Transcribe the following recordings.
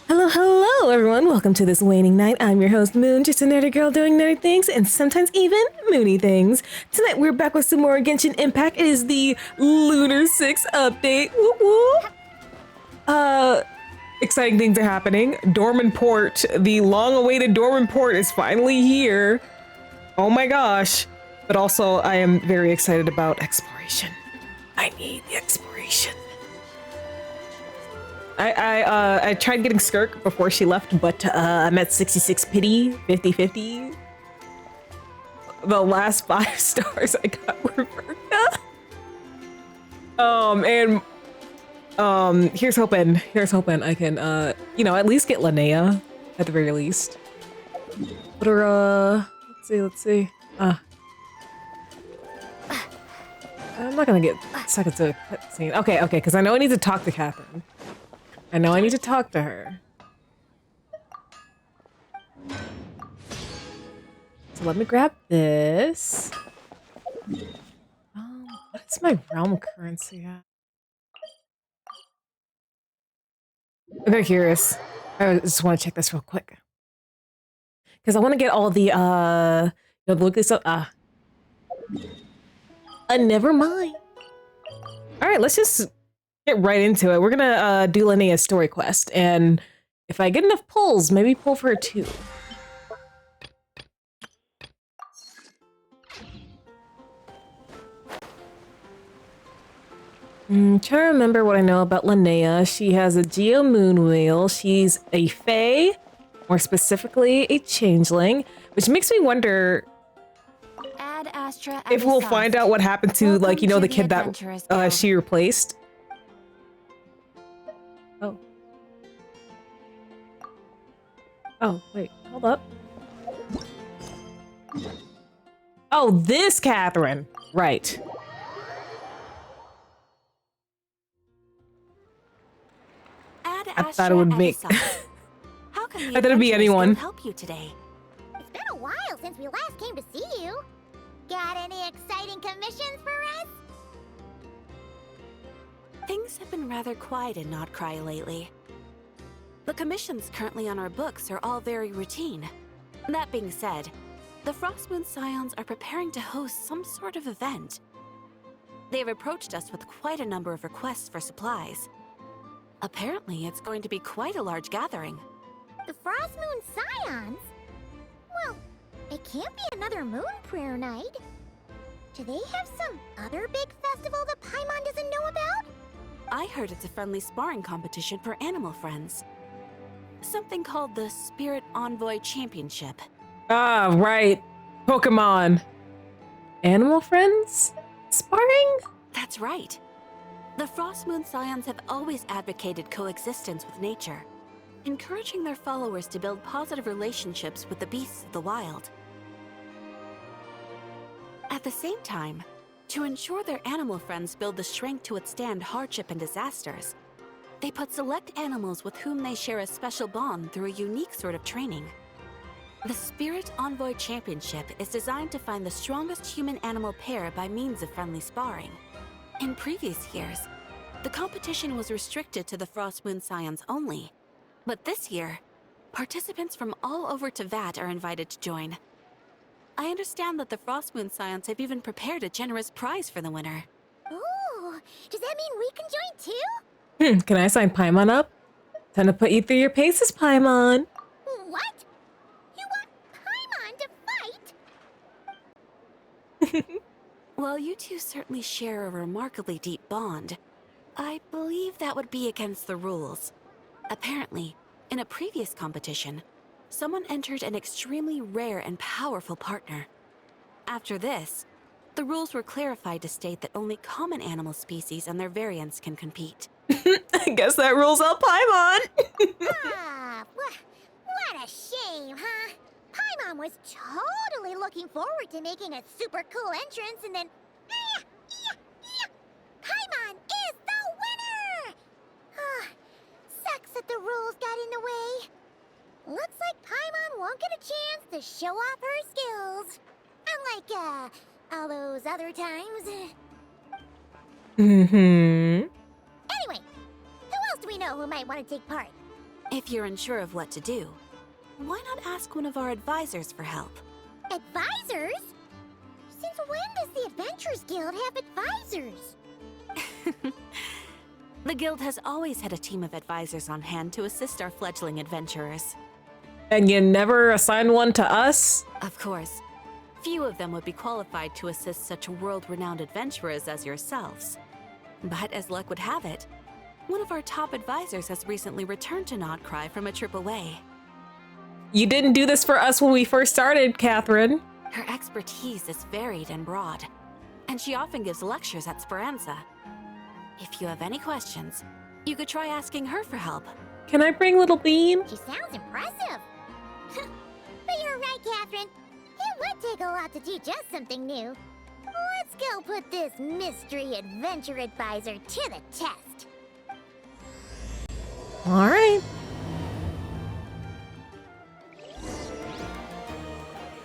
Hello, hello, everyone. Welcome to this waning night. I'm your host, Moon, just a nerdy girl doing nerdy things and sometimes even moony things. Tonight, we're back with some more Genshin Impact. It is the Lunar 6 update. Woo woo. Exciting things are happening. Dornman Port, the long-awaited Dornman Port is finally here. Oh my gosh. But also, I am very excited about exploration. I need the exploration. I tried getting Skirk before she left, but I'm at 66 pity, 50-50. The last 5 stars I got were Verka. Here's hoping I can, at least get Linnea at the very least. But let's see. I'm not gonna get seconds to cutscene. Okay, because I know I need to talk to Catherine. I know I need to talk to her. So let me grab this. What is my realm currency at? I'm very curious. I just want to check this real quick. Because I want to get all the, look this up. Never mind. All right, let's just get right into it. We're gonna do Linnea's story quest, and if I get enough pulls, maybe pull for her too. Trying to remember what I know about Linnea. She has a Geo Moon Wheel. She's a Fae, more specifically a Changeling, which makes me wonder if we'll find out what happened to, the kid that she replaced. Oh, wait, hold up. Oh, this Catherine. Right. I thought it would make... How can I thought it'd be anyone. Help you today? It's been a while since we last came to see you. Got any exciting commissions for us? Things have been rather quiet in Not Cry lately. The commissions currently on our books are all very routine. That being said, the Frostmoon Scions are preparing to host some sort of event. They've approached us with quite a number of requests for supplies. Apparently, it's going to be quite a large gathering. The Frostmoon Scions? Well, it can't be another Moon Prayer Night. Do they have some other big festival that Paimon doesn't know about? I heard it's a friendly sparring competition for animal friends. Something called the Spirit Envoy Championship. Ah, right. Pokemon. Animal friends? Sparring? That's right. The Frostmoon Scions have always advocated coexistence with nature, encouraging their followers to build positive relationships with the beasts of the wild. At the same time, to ensure their animal friends build the strength to withstand hardship and disasters, they put select animals with whom they share a special bond through a unique sort of training. The Spirit Envoy Championship is designed to find the strongest human-animal pair by means of friendly sparring. In previous years, the competition was restricted to the Frostmoon Scions only. But this year, participants from all over Teyvat are invited to join. I understand that the Frostmoon Scions have even prepared a generous prize for the winner. Ooh, does that mean we can join too? Can I sign Paimon up? Time to put you through your paces, Paimon. What? You want Paimon to fight? While you two certainly share a remarkably deep bond, I believe that would be against the rules. Apparently, in a previous competition, someone entered an extremely rare and powerful partner. After this, the rules were clarified to state that only common animal species and their variants can compete. I guess that rules out Paimon. What a shame, huh? Paimon was totally looking forward to making a super cool entrance, and then... Paimon is the winner! Sucks that the rules got in the way. Looks like Paimon won't get a chance to show off her skills. Unlike, all those other times. Mm-hmm. Anyway, who else do we know who might want to take part? If you're unsure of what to do, why not ask one of our advisors for help? Advisors? Since when does the Adventurers Guild have advisors? The guild has always had a team of advisors on hand to assist our fledgling adventurers. And you never assigned one to us? Of course, few of them would be qualified to assist such world-renowned adventurers as yourselves. But as luck would have it, one of our top advisors has recently returned to Nodcry from a trip away. You didn't do this for us when we first started, Catherine. Her expertise is varied and broad, and she often gives lectures at Speranza. If you have any questions, you could try asking her for help. Can I bring little Bean? She sounds impressive. But you're right, Catherine. It would take a lot to teach us something new. Let's go put this mystery adventure advisor to the test. All right.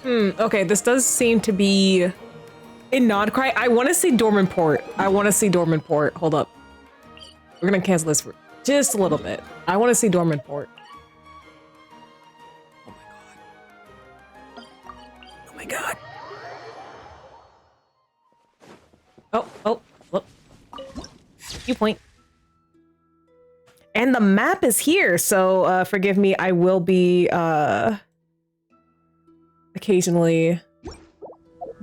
Okay, this does seem to be in Nodcry. I want to see Dornman Port. Hold up. We're gonna cancel this for just a little bit. I want to see Dornman Port. Oh my god. Oh, look. You point. And the map is here, so forgive me, I will be occasionally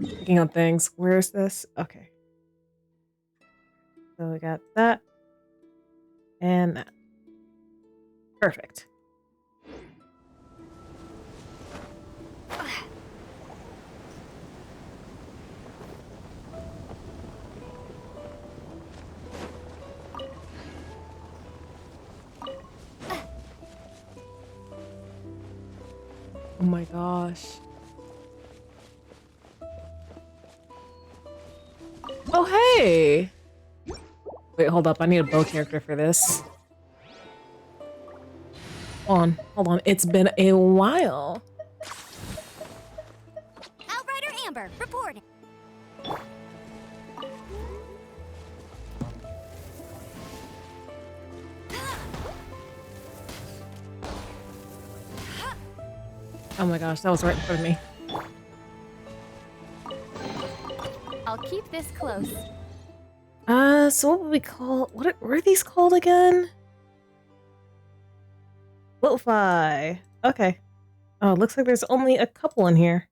picking up things. Where's this? Okay. So we got that. And that. Perfect. Oh my gosh. Oh, hey! Wait, hold up. I need a bow character for this. Hold on. It's been a while. Outrider Amber, report. Oh my gosh, that was right in front of me. I'll keep this close. So what would we call, what are these called again? Lo-fi. Okay. Oh, looks like there's only a couple in here.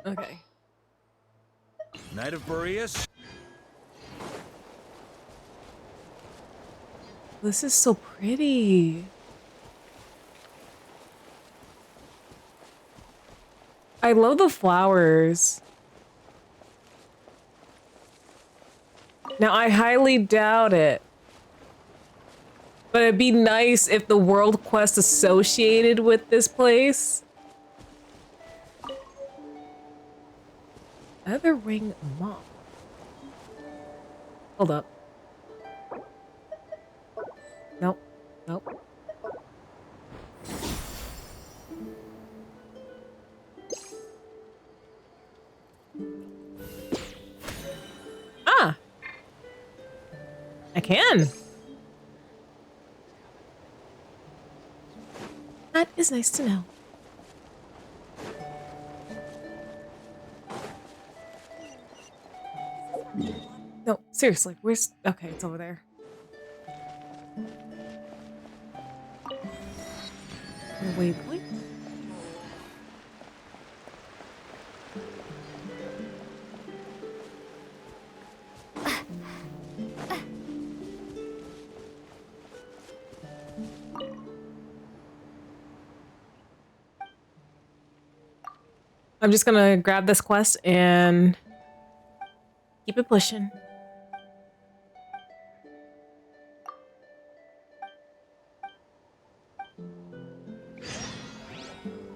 Okay. Knight of Boreas. This is so pretty. I love the flowers. Now, I highly doubt it. But it'd be nice if the world quest associated with this place. Other ring moth. Hold up. Nope. Nope. Ah! I can. That is nice to know. No, seriously, where's... Okay, it's over there. Waypoint? I'm just gonna grab this quest and keep it pushing.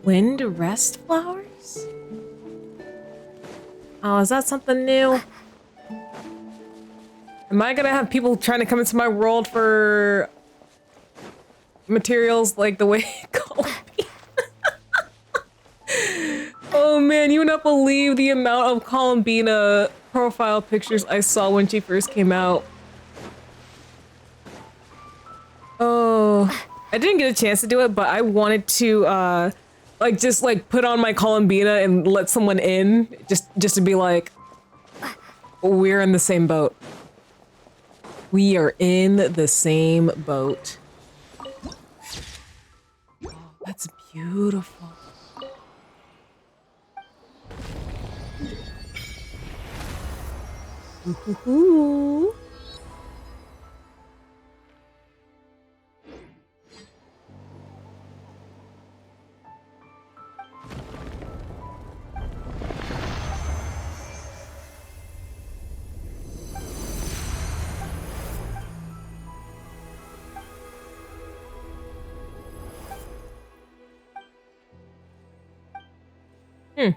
Wind rest flowers? Oh, is that something new? Am I gonna have people trying to come into my world for materials like the way it called me? Oh man, you would not believe the amount of Columbina profile pictures I saw when she first came out. Oh, I didn't get a chance to do it, but I wanted to, like, just, like, put on my Columbina and let someone in, just to be like, we're in the same boat. We are in the same boat. Oh, that's beautiful. Ooh. Hmm.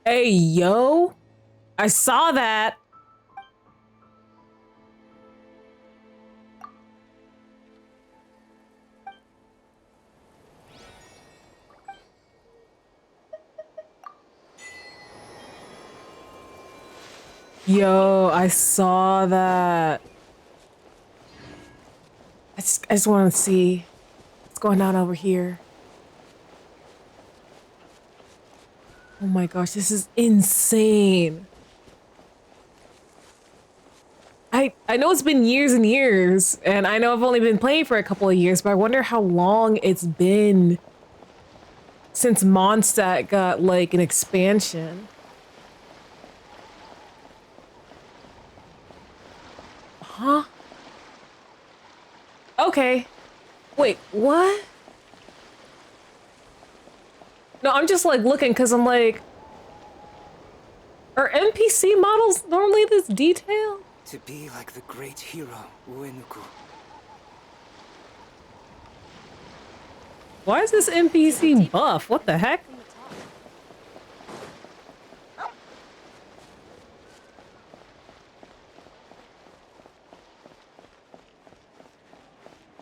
Hey, yo. I saw that. Yo, I saw that. I just want to see what's going on over here. Oh my gosh, this is insane. I know it's been years and years, and I know I've only been playing for a couple of years, but I wonder how long it's been since Mondstadt got, like, an expansion. Huh? Okay. Wait, what? No, I'm just, like, looking because I'm like, are NPC models normally this detailed? To be like the great hero, Uenuku. Why is this NPC buff? What the heck?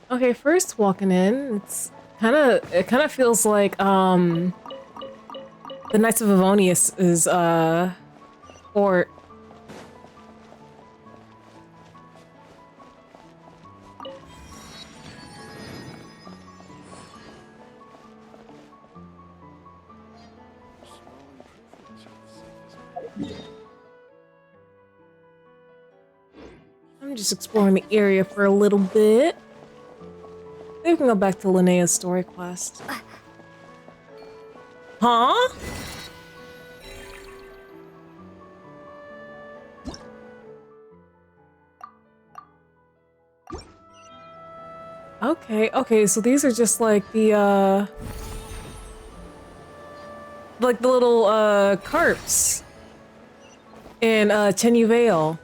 Okay, first walking in, it kind of feels like the Knights of Avonius is fort. I'm just exploring the area for a little bit. Maybe we can go back to Linnea's story quest. Huh? Okay, so these are just like the little carps in Tenyu Vale.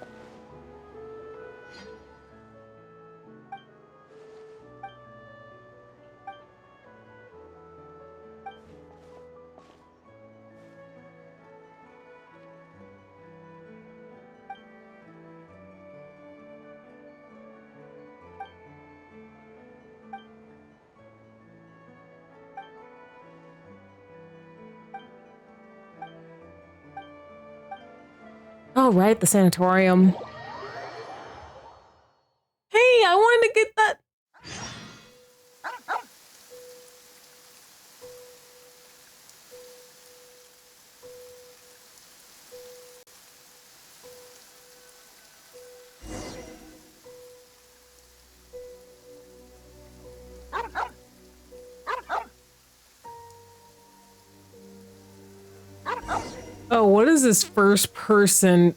Oh, right, the sanatorium. Hey, I wanted to get that. Oh, what is this first person?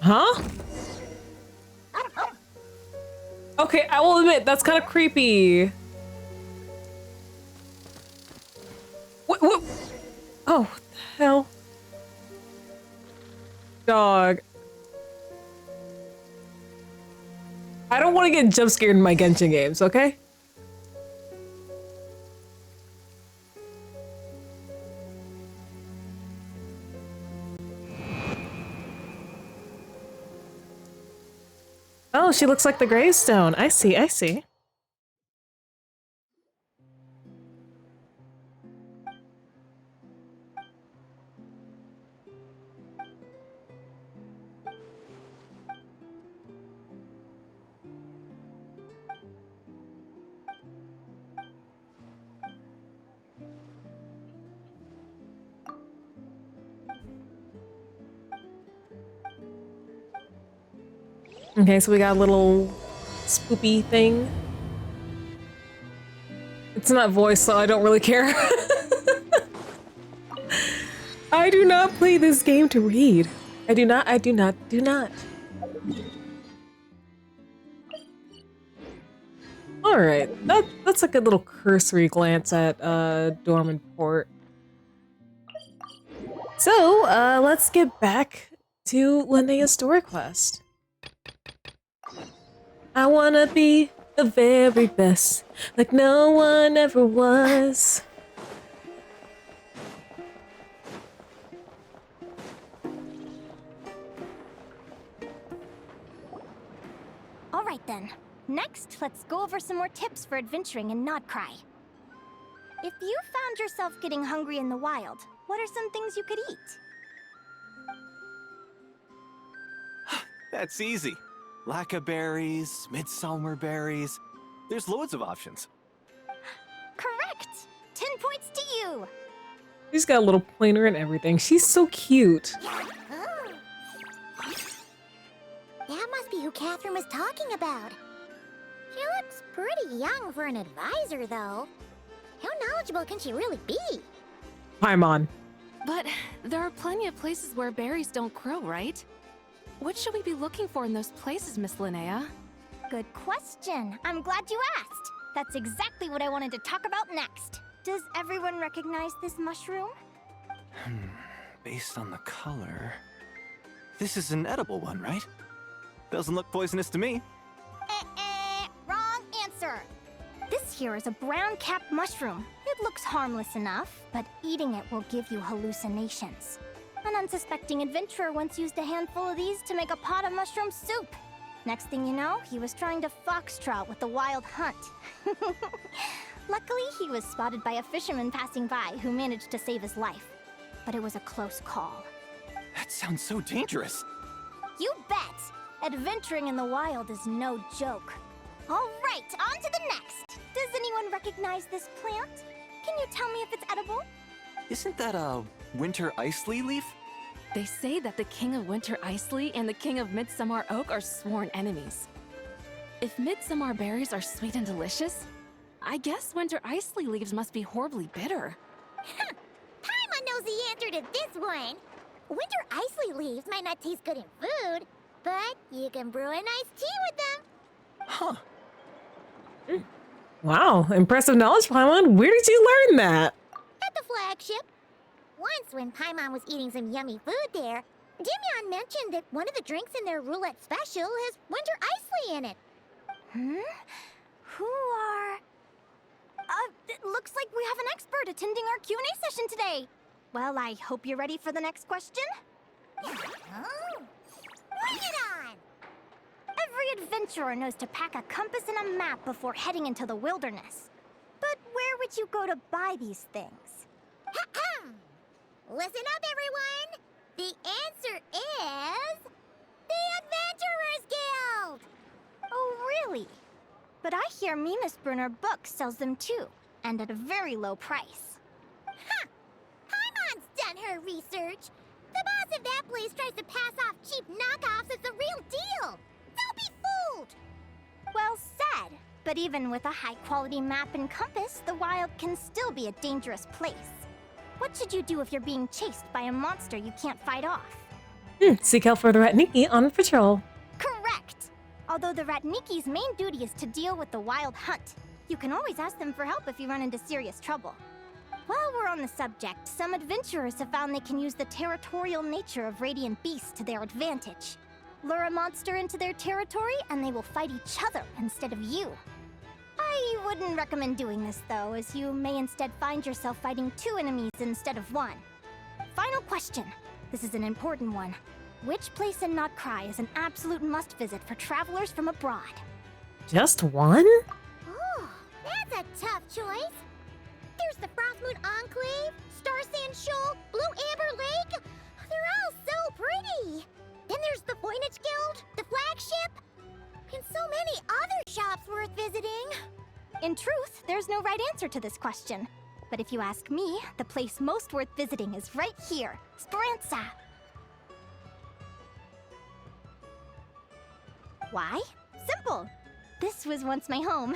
Huh? Okay, I will admit, that's kind of creepy. What? Oh, what the hell? Dog. I don't want to get jump scared in my Genshin games, okay? Oh, she looks like the gravestone. I see, I see. Okay, so we got a little spoopy thing. It's not voice, so I don't really care. I do not play this game to read. I do not. All right, that's a good little cursory glance at Dornman Port. So, let's get back to Linnea's story quest. I wanna be the very best, like no one ever was. All right then. Next, let's go over some more tips for adventuring in Nodcry. If you found yourself getting hungry in the wild, what are some things you could eat? That's easy. Lacca berries, midsummer berries. There's loads of options. Correct! 10 points to you! She's got a little pointer and everything. She's so cute. Oh. That must be who Catherine was talking about. She looks pretty young for an advisor, though. How knowledgeable can she really be? Paimon. But there are plenty of places where berries don't grow, right? What should we be looking for in those places, Miss Linnea? Good question. I'm glad you asked. That's exactly what I wanted to talk about next. Does everyone recognize this mushroom? Based on the color... This is an edible one, right? Doesn't look poisonous to me. Wrong answer. This here is a brown-capped mushroom. It looks harmless enough, but eating it will give you hallucinations. An unsuspecting adventurer once used a handful of these to make a pot of mushroom soup. Next thing you know, he was trying to foxtrot with the wild hunt. Luckily, he was spotted by a fisherman passing by who managed to save his life. But it was a close call. That sounds so dangerous. You bet! Adventuring in the wild is no joke. All right, on to the next. Does anyone recognize this plant? Can you tell me if it's edible? Isn't that a winter ice leaf? They say that the King of Winter Icely and the King of Midsummer Oak are sworn enemies. If midsummer berries are sweet and delicious, I guess winter Icely leaves must be horribly bitter. Paimon knows the answer to this one. Winter Icely leaves might not taste good in food, but you can brew a nice tea with them. Huh. Wow, impressive knowledge, Paimon. Where did you learn that? At the flagship. Once when Paimon was eating some yummy food there, Dimyon mentioned that one of the drinks in their roulette special has winter Icely in it. Who are... it looks like we have an expert attending our Q&A session today. Well, I hope you're ready for the next question. Bring it on! Every adventurer knows to pack a compass and a map before heading into the wilderness. But where would you go to buy these things? Listen up, everyone! The answer is... the Adventurers Guild! Oh, really? But I hear Mimas Brunner Books sells them too, and at a very low price. Ha! Paimon's done her research! The boss of that place tries to pass off cheap knockoffs as the real deal! Don't be fooled! Well said. But even with a high-quality map and compass, the wild can still be a dangerous place. What should you do if you're being chased by a monster you can't fight off? Seek help for the Ratniki on patrol. Correct! Although the Ratniki's main duty is to deal with the wild hunt. You can always ask them for help if you run into serious trouble. While we're on the subject, some adventurers have found they can use the territorial nature of radiant beasts to their advantage. Lure a monster into their territory and they will fight each other instead of you. I wouldn't recommend doing this though, as you may instead find yourself fighting 2 enemies instead of 1. Final question. This is an important one. Which place in Notcry is an absolute must-visit for travelers from abroad? Just one? Oh, that's a tough choice. There's the Frostmoon Enclave, Star Sand Shoal, Blue Amber Lake. They're all so pretty. Then there's the Voynich Guild, the flagship, and so many other shops worth visiting. In truth, there's no right answer to this question. But if you ask me, the place most worth visiting is right here, Speranza. Why? Simple. This was once my home.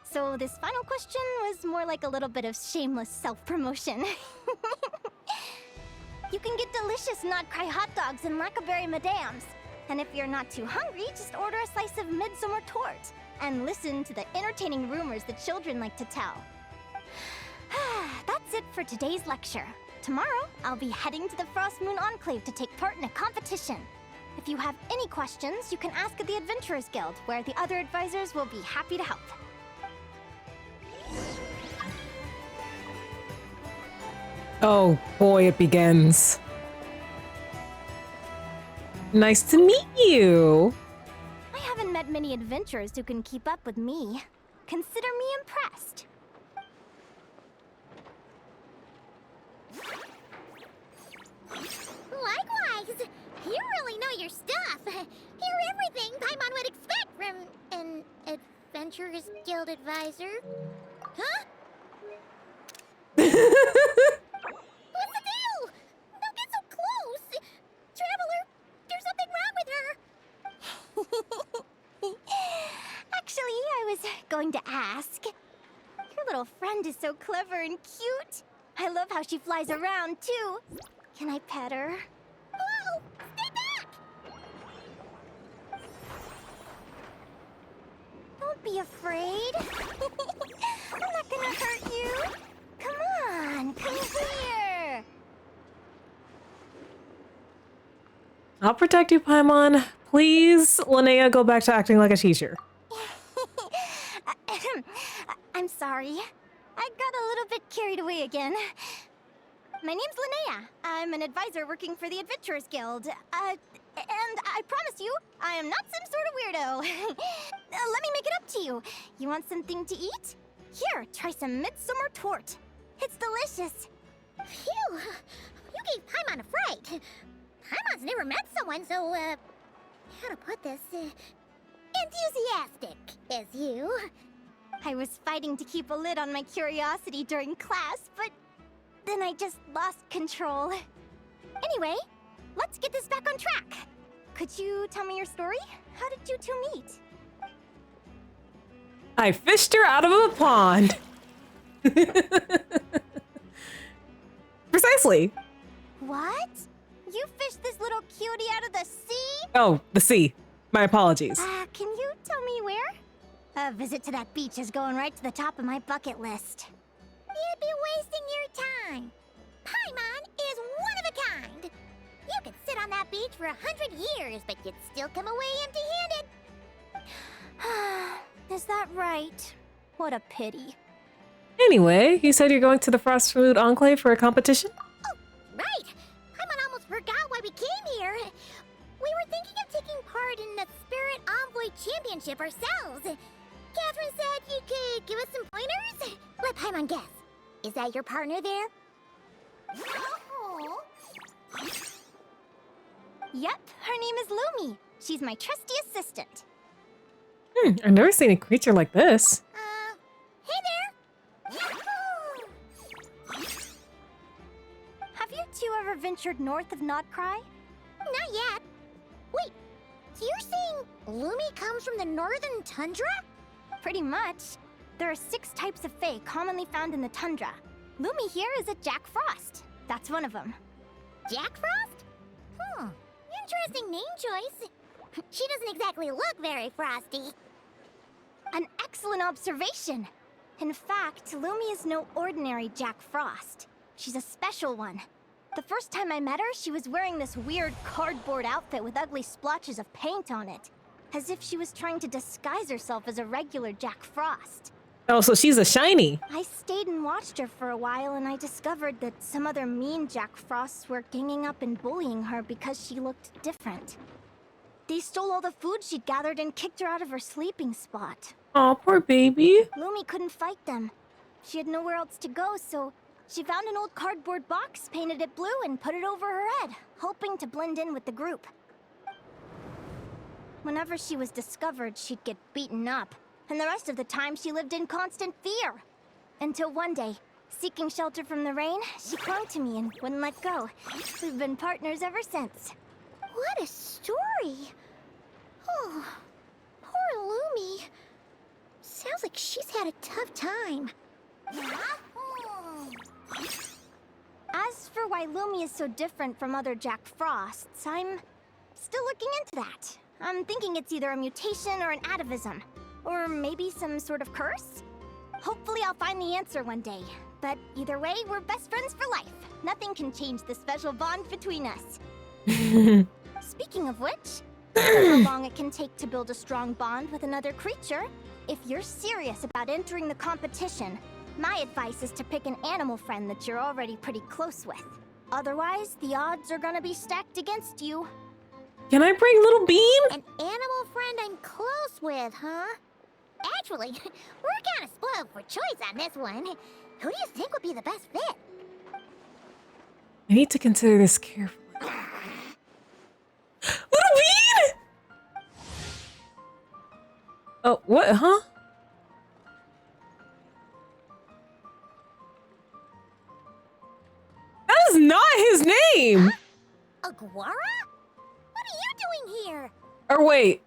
So this final question was more like a little bit of shameless self-promotion. You can get delicious Notcry hot dogs and Lackaberry Madams. And if you're not too hungry, just order a slice of midsummer tort and listen to the entertaining rumors the children like to tell. That's it for today's lecture. Tomorrow, I'll be heading to the Frostmoon Enclave to take part in a competition. If you have any questions, you can ask at the Adventurers Guild, where the other advisors will be happy to help. Oh boy, it begins. Nice to meet you. I haven't met many adventurers who can keep up with me. Consider me impressed. Likewise! You really know your stuff. You're everything Paimon would expect from an Adventurers Guild advisor. Huh? What's the deal? Don't get so close! Traveler, there's something wrong with her! Actually, I was going to ask. Your little friend is so clever and cute. I love how she flies around, too. Can I pet her? Whoa! Stay back! Don't be afraid. I'm not gonna hurt you. Come on, come here. I'll protect you, Paimon. Please, Linnea, go back to acting like a teacher. I'm sorry. I got a little bit carried away again. My name's Linnea. I'm an advisor working for the Adventurers Guild. And I promise you, I am not some sort of weirdo. Let me make it up to you. You want something to eat? Here, try some midsummer tort. It's delicious. Phew, you gave Paimon a fright. Paimon's never met someone so, how to put this, enthusiastic as you. I was fighting to keep a lid on my curiosity during class, but then I just lost control. Anyway, let's get this back on track. Could you tell me your story? How did you two meet? I fished her out of a pond. Precisely. What? You fished this little cutie out of the sea? Oh, the sea. My apologies. Can you tell me where? A visit to that beach is going right to the top of my bucket list. You'd be wasting your time. Paimon is one of a kind. You could sit on that beach for 100 years, but you'd still come away empty-handed. Is that right? What a pity. Anyway, you said you're going to the Frostmoon Enclave for a competition? Oh, right. Paimon almost forgot why we came here. We were thinking of taking part in the Spirit Envoy Championship ourselves. Catherine said you could give us some pointers. Let Paimon guess. Is that your partner there? Yep, her name is Lumi. She's my trusty assistant. I've never seen a creature like this. Hey there! Have you two ever ventured north of Notcry? Not yet. Wait, so you're saying Lumi comes from the northern tundra? Pretty much. There are 6 types of fae commonly found in the tundra. Lumi here is a Jack Frost. That's one of them. Jack Frost? Interesting name choice. She doesn't exactly look very frosty. An excellent observation. In fact, Lumi is no ordinary Jack Frost. She's a special one. The first time I met her, she was wearing this weird cardboard outfit with ugly splotches of paint on it. As if she was trying to disguise herself as a regular Jack Frost. Oh, so she's a shiny. I stayed and watched her for a while, and I discovered that some other mean Jack Frosts were ganging up and bullying her because she looked different. They stole all the food she'd gathered and kicked her out of her sleeping spot. Oh, poor baby. Lumi couldn't fight them. She had nowhere else to go, so she found an old cardboard box, painted it blue, and put it over her head, hoping to blend in with the group. Whenever she was discovered, she'd get beaten up, and the rest of the time she lived in constant fear. Until one day, seeking shelter from the rain, she clung to me and wouldn't let go. We've been partners ever since. What a story. Oh, poor Lumi. Sounds like she's had a tough time. As for why Lumi is so different from other Jack Frosts, I'm still looking into that. I'm thinking it's either a mutation or an atavism. Or maybe some sort of curse? Hopefully I'll find the answer one day. But either way, we're best friends for life. Nothing can change the special bond between us. Speaking of which, I don't know how long it can take to build a strong bond with another creature. If you're serious about entering the competition, my advice is to pick an animal friend that you're already pretty close with. Otherwise, the odds are gonna be stacked against you. Can I bring little Bean? An animal friend I'm close with, huh? Actually, we're kind of spoiled for choice on this one. Who do you think would be the best fit? I need to consider this carefully. Little Bean! Oh, what, huh? That is not his name! Aguara? What are you doing here? Or wait.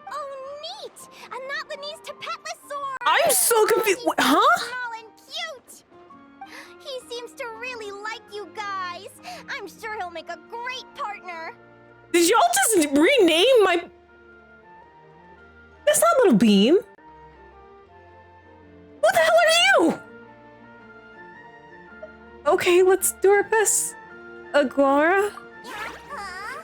Oh, neat! A Notlanese Tapetlosaur! I'm so confused. Huh? Small and cute! He seems to really like you guys. I'm sure he'll make a great partner. Did y'all just rename my... That's not Little Bean. Who the hell are you? Okay, let's do our best. Aguara? Huh?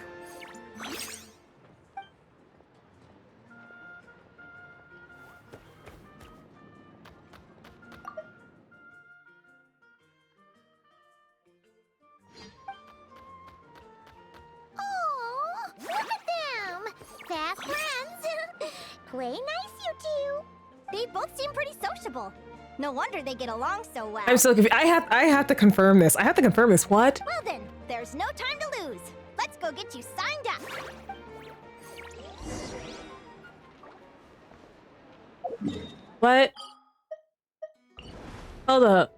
Oh, look at them! Fast friends! Play nice, you two! They both seem pretty sociable. No wonder they get along so well. I'm so confused. I have to confirm this. I have to confirm this. What? Well then, there's no time to lose. Let's go get you signed up. What? Hold up.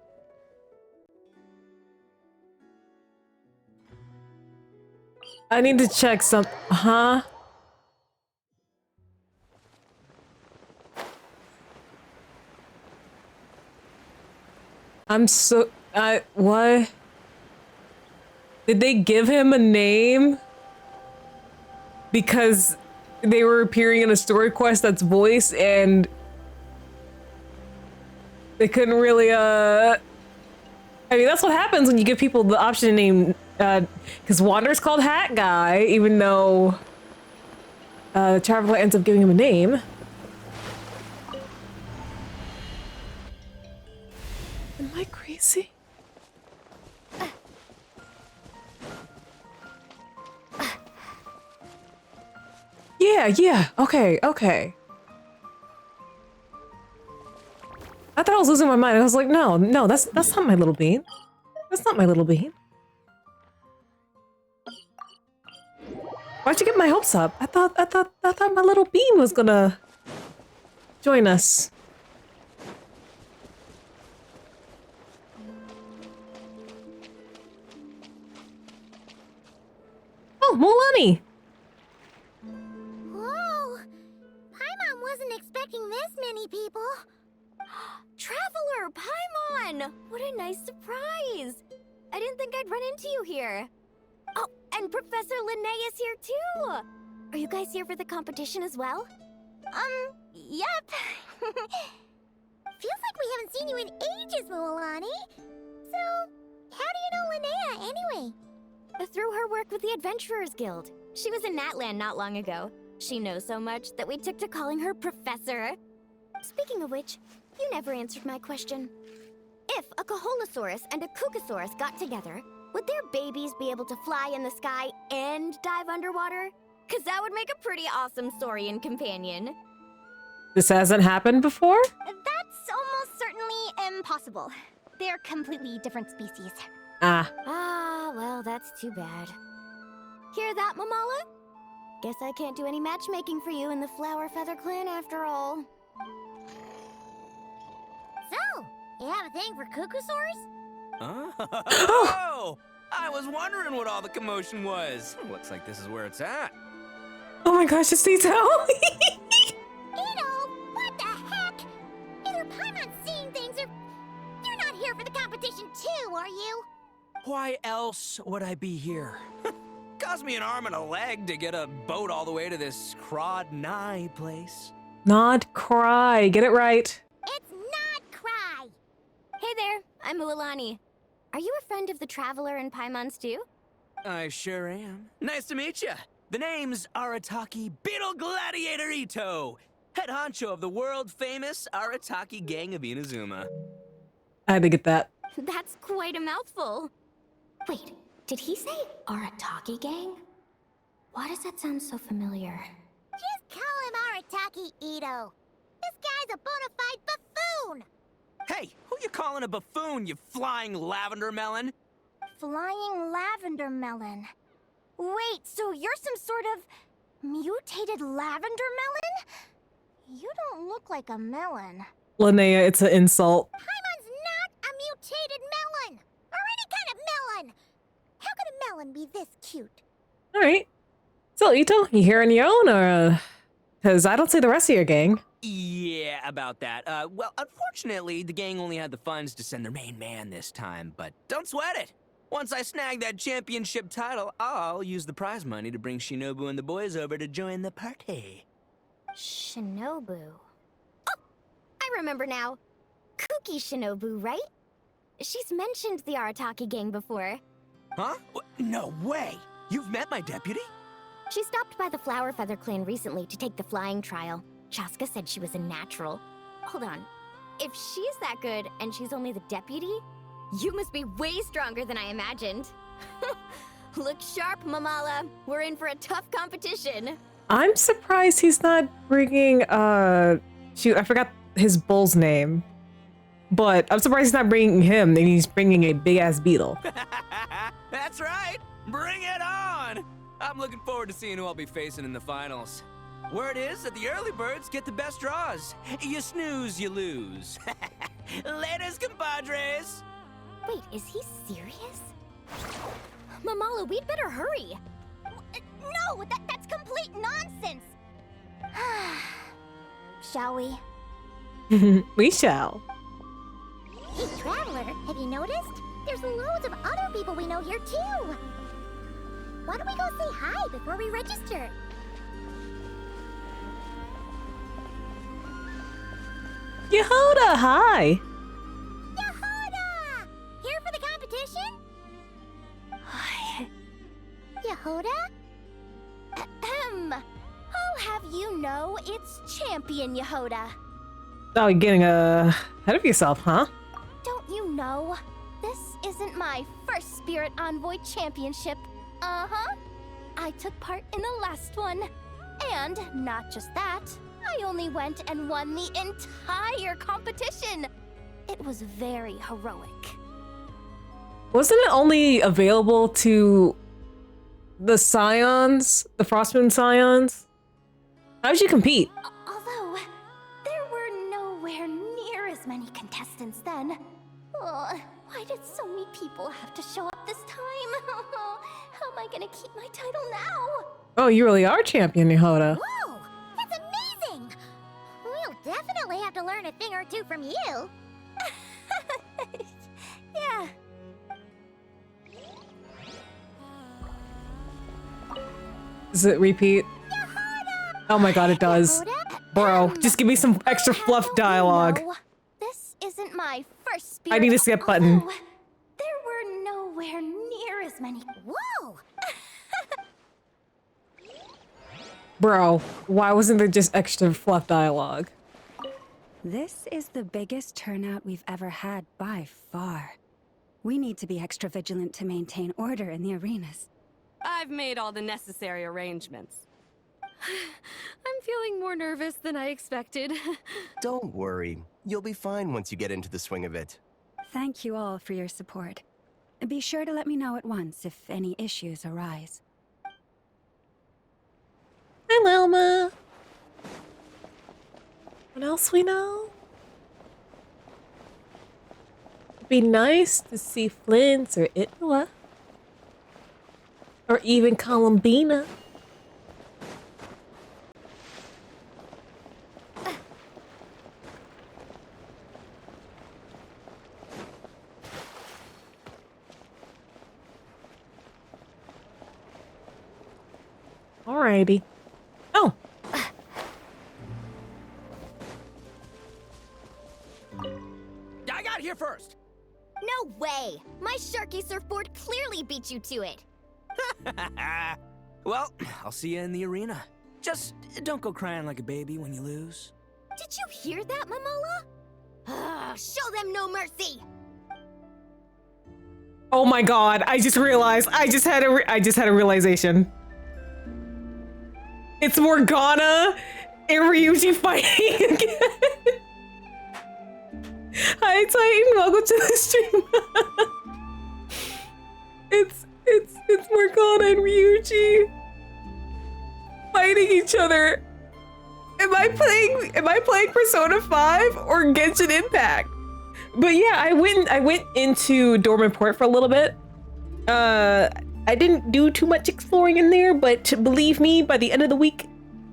I need to check some. Huh? I'm so. What? Did they give him a name? Because they were appearing in a story quest that's voice and they couldn't really, I mean, that's what happens when you give people the option to name, because Wander's called Hat Guy, even though, Traveler ends up giving him a name. Am I crazy? Yeah, okay. I thought I was losing my mind. I was like, no, that's not my Little Bean. That's not my Little Bean. Why'd you get my hopes up? I thought my Little Bean was gonna join us. Oh, Mulani! Whoa! Paimon wasn't expecting this many people. Traveler, Paimon! What a nice surprise! I didn't think I'd run into you here. Oh, and Professor Linnea is here too! Are you guys here for the competition as well? Yep. Feels like we haven't seen you in ages, Mualani. So, how do you know Linnea anyway? Through her work with the Adventurers Guild. She was in Natland not long ago. She knows so much that we took to calling her Professor. Speaking of which, you never answered my question. If a Kaholosaurus and a Kukasaurus got together, would their babies be able to fly in the sky and dive underwater? 'Cause that would make a pretty awesome Saurian companion. This hasn't happened before? That's almost certainly impossible. They're completely different species. Ah, well, that's too bad. Hear that, Mamala? Guess I can't do any matchmaking for you in the Flower Feather Clan after all. So, you have a thing for Kukusaurs? Oh! I was wondering what all the commotion was. Looks like this is where it's at. Oh my gosh, it's Tito! Ito, what the heck? Either Paimon's seeing things or you're not here for the competition too, are you? Why else would I be here? Cost me an arm and a leg to get a boat all the way to this Crod Nye place. Not cry. Get it right. It's not Cry. Hey there, I'm Mualani. Are you a friend of the Traveler and Paimon's too? I sure am. Nice to meet you. The name's Arataki Beetle Gladiator Ito, head honcho of the world-famous Arataki Gang of Inazuma. I had to get that. That's quite a mouthful. Wait, did he say Arataki Gang? Why does that sound so familiar? Just call him Arataki Ito. This guy's a bona fide buffoon. Hey, who you calling a buffoon, you flying lavender melon? Flying lavender melon. Wait, so you're some sort of mutated lavender melon? You don't look like a melon. Linnea, it's an insult. Paimon's not a mutated melon, or any kind of melon. How could a melon be this cute? All right. So, Ito, you here on your own, or because I don't see the rest of your gang? Yeah, about that. Well, unfortunately, the gang only had the funds to send their main man this time, but don't sweat it. Once I snag that championship title, I'll use the prize money to bring Shinobu and the boys over to join the party. Shinobu. Oh, I remember now. Kuki Shinobu, right? She's mentioned the Arataki Gang before. Huh? No way! You've met my deputy? She stopped by the Flower Feather Clan recently to take the flying trial. Chaska said she was a natural. Hold on. If she's that good and she's only the deputy, you must be way stronger than I imagined. Look sharp, Mamala. We're in for a tough competition. I'm surprised he's not bringing, shoot, I forgot his bull's name. But I'm surprised he's not bringing him, and he's bringing a big-ass beetle. That's right! Bring it on! I'm looking forward to seeing who I'll be facing in the finals. Word is that the early birds get the best draws. You snooze, you lose. Laters, compadres! Wait, is he serious? Mamala, we'd better hurry. No, that's complete nonsense. Shall we? We shall. Hey, Traveler, have you noticed? There's loads of other people we know here, too. Why don't we go say hi before we register? Yehoda, hi. Yehoda! Here for the competition? Yehoda? Ahem. I'll have you know it's Champion Yehoda. Oh, you're getting ahead of yourself, huh? Don't you know? This isn't my first Spirit Envoy Championship. Uh-huh. I took part in the last one. And not just that, I only went and won the entire competition. It was very heroic. Wasn't it only available to the Scions, the Frostmoon Scions? How did you compete? Although, there were nowhere near as many contestants then. Oh, why did so many people have to show up this time? How am I gonna keep my title now? Oh, you really are champion, Yehoda. Whoa! That's amazing! We'll definitely only have to learn a thing or two from you. Yeah. Does it repeat? Oh my god, it does. Bro, just give me some extra fluff dialogue. This isn't my first I need a skip button. although there were nowhere near as many. Whoa! Bro, why wasn't there just extra fluff dialogue? This is the biggest turnout we've ever had by far. We need to be extra vigilant to maintain order in the arenas. I've made all the necessary arrangements. I'm feeling more nervous than I expected. Don't worry. You'll be fine once you get into the swing of it. Thank you all for your support. Be sure to let me know at once if any issues arise. Hi, Lilma. What else we know? It'd be nice to see Flint or Itwa. Or even Columbina. Alrighty. Oh. I got here first. No way! My Sharky surfboard clearly beat you to it. Well, I'll see you in the arena. Just don't go crying like a baby when you lose. Did you hear that, Momola? Show them no mercy! Oh my god, I just realized. I just had a realization. It's Morgana and Ryuji fighting again. Hi Titan, welcome to the stream. It's Morgana and Ryuji fighting each other. Am I playing Persona 5 or Genshin Impact? But yeah, I went into Dornman Port for a little bit. I didn't do too much exploring in there, but believe me, by the end of the week,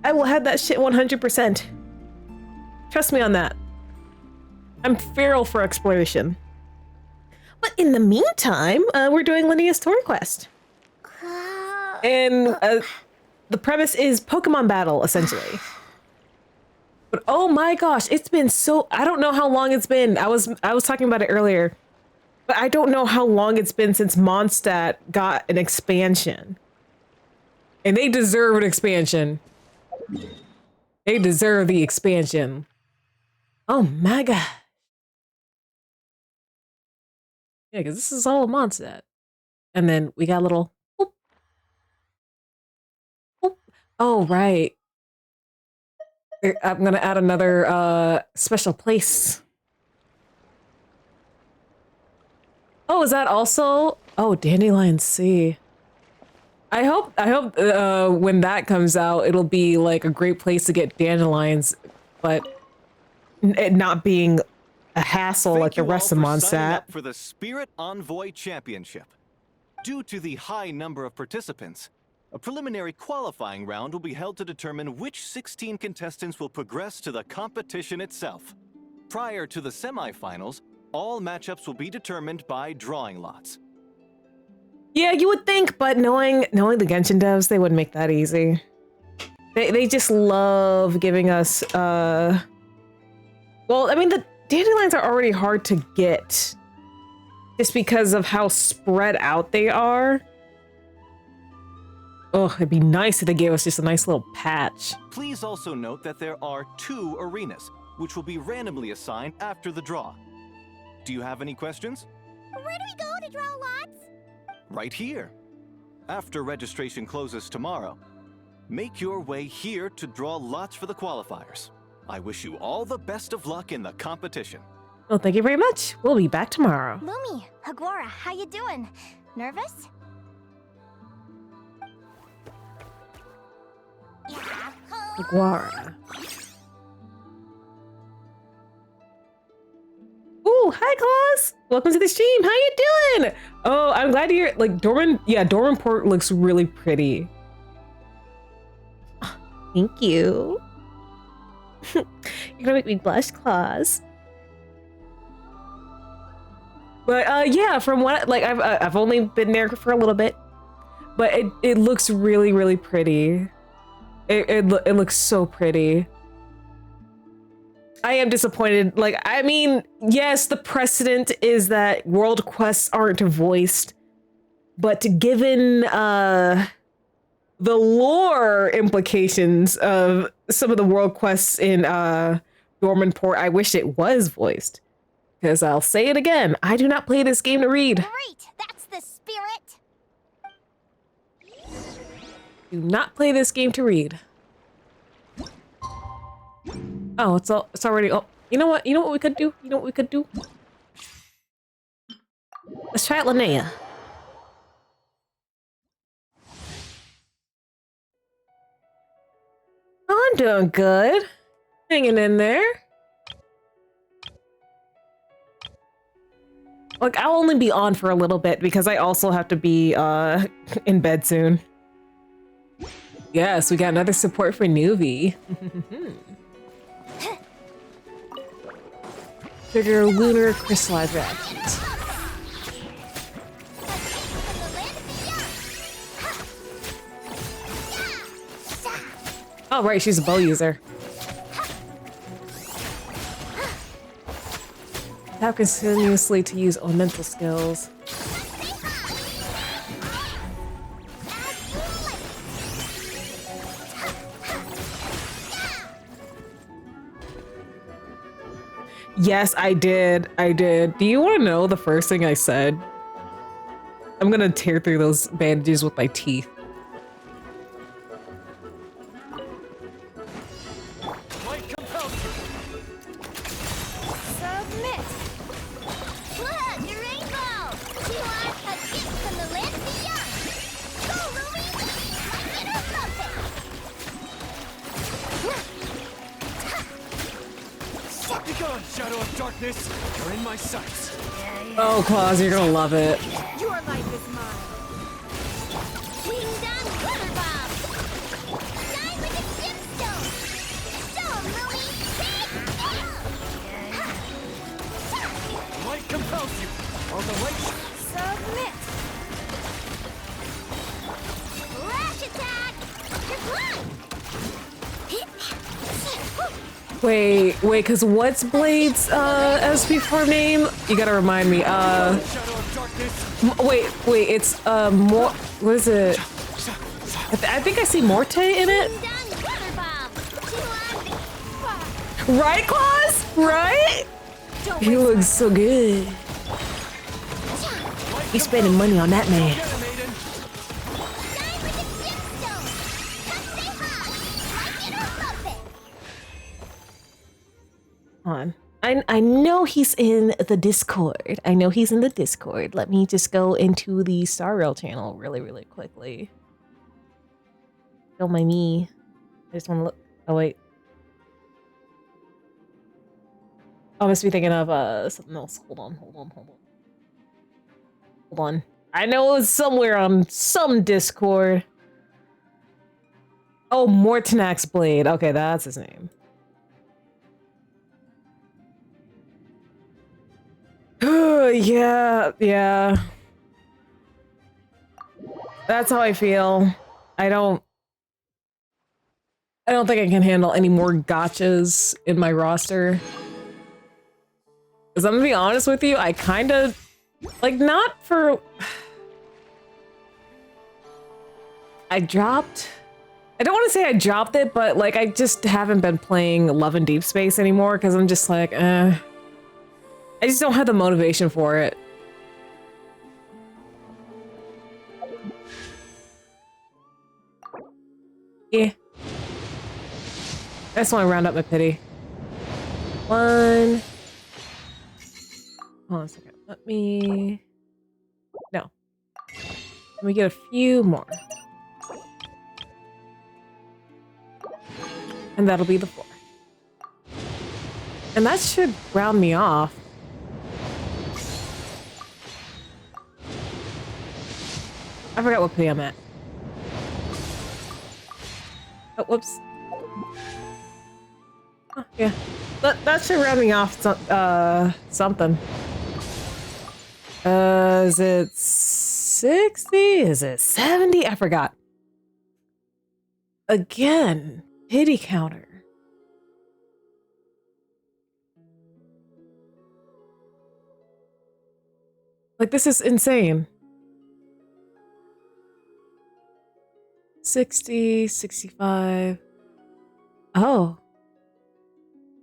I will have that shit 100%. Trust me on that. I'm feral for exploration. But in the meantime, we're doing Linnea's Tour Quest. And the premise is Pokemon battle, essentially. But oh my gosh, it's been so... I don't know how long it's been. I was talking about it earlier. But I don't know how long it's been since Mondstadt got an expansion. And they deserve an expansion. They deserve the expansion. Oh my god. Yeah, because this is all a Mondstadt. And then we got a little... Boop. Boop. Oh, right. I'm going to add another special place. Oh, is that also? Oh, Dandelion Sea. I hope when that comes out, it'll be like a great place to get dandelions, but it not being a hassle like the rest of Mondstadt. For the Spirit Envoy Championship. Due to the high number of participants, a preliminary qualifying round will be held to determine which 16 contestants will progress to the competition itself. Prior to the semifinals, all matchups will be determined by drawing lots. Yeah, you would think, but knowing the Genshin devs, they wouldn't make that easy. They just love giving us well, I mean, the dandelions are already hard to get just because of how spread out they are. Oh, it'd be nice if they gave us just a nice little patch. Please also note that there are 2 arenas, which will be randomly assigned after the draw. Do you have any questions? Where do we go to draw lots? Right here. After registration closes tomorrow, make your way here to draw lots for the qualifiers. I wish you all the best of luck in the competition. Well, thank you very much. We'll be back tomorrow. Lumi, Hagwara, how you doing? Nervous? Guara. Ooh, hi Claus! Welcome to the stream. How you doing? Oh, I'm glad to hear. Like Dornman, yeah, Dornman Port looks really pretty. Thank you. You're gonna make me blush, Claus. But yeah, from what like I've only been there for a little bit, but it looks really, really pretty. It looks so pretty. I am disappointed. Like, I mean, yes, the precedent is that world quests aren't voiced, but given the lore implications of some of the world quests in Dornman Port, I wish it was voiced. Because I'll say it again, I do not play this game to read. Great, that's the spirit. Do not play this game to read. Oh, it's already. Oh, you know what? You know what we could do? You know what we could do? Let's try it, Linnea. Oh, I'm doing good. Hanging in there. Like, I'll only be on for a little bit because I also have to be in bed soon. Yes, we got another support for Nuvi. Trigger lunar crystallized reactions. Oh, right, she's a bow user. Tap continuously to use elemental skills. Yes, I did. I did. Do you want to know the first thing I said? I'm gonna tear through those bandages with my teeth. Submit. Look, your rainbow. She wants a gift from the land beyond. Go, Lumi. Get her something. Be gone, Shadow of Darkness! You're in my sights. Oh, Claus, you're gonna love it. Your life is mine. Ding dong, glitter bomb. Die with the gemstone. Go, Lumi. Light compels you. On the right. Submit. Flash attack. You're blind. Wait, cause what's Blade's SP4 name? You gotta remind me. Wait, it's more. What is it? I think I see Morte in it. Right, Claus? Right? He looks so good. He's spending money on that man. On. I know he's in the Discord. I know he's in the Discord. Let me just go into the Star Rail channel really quickly. Don't mind me. I just want to look. Oh, wait. I must be thinking of something else. Hold on. I know it's somewhere on some Discord. Oh, Mortonax Blade. Okay, that's his name. Yeah. That's how I feel. I don't think I can handle any more gotchas in my roster. Because I'm gonna be honest with you, I kind of, like, not for... I don't want to say I dropped it, but, like, I just haven't been playing Love and Deep Space anymore, because I'm just like, I just don't have the motivation for it. Yeah. I just want to round up my pity. One. Hold on a second. Let me get a few more. And that'll be the 4. And that should round me off. I forgot what pity I'm at. Oh, whoops. Oh, yeah. That should round me off something. Is it 60? Is it 70? I forgot. Again, pity counter. Like, this is insane. 60, 65. Oh.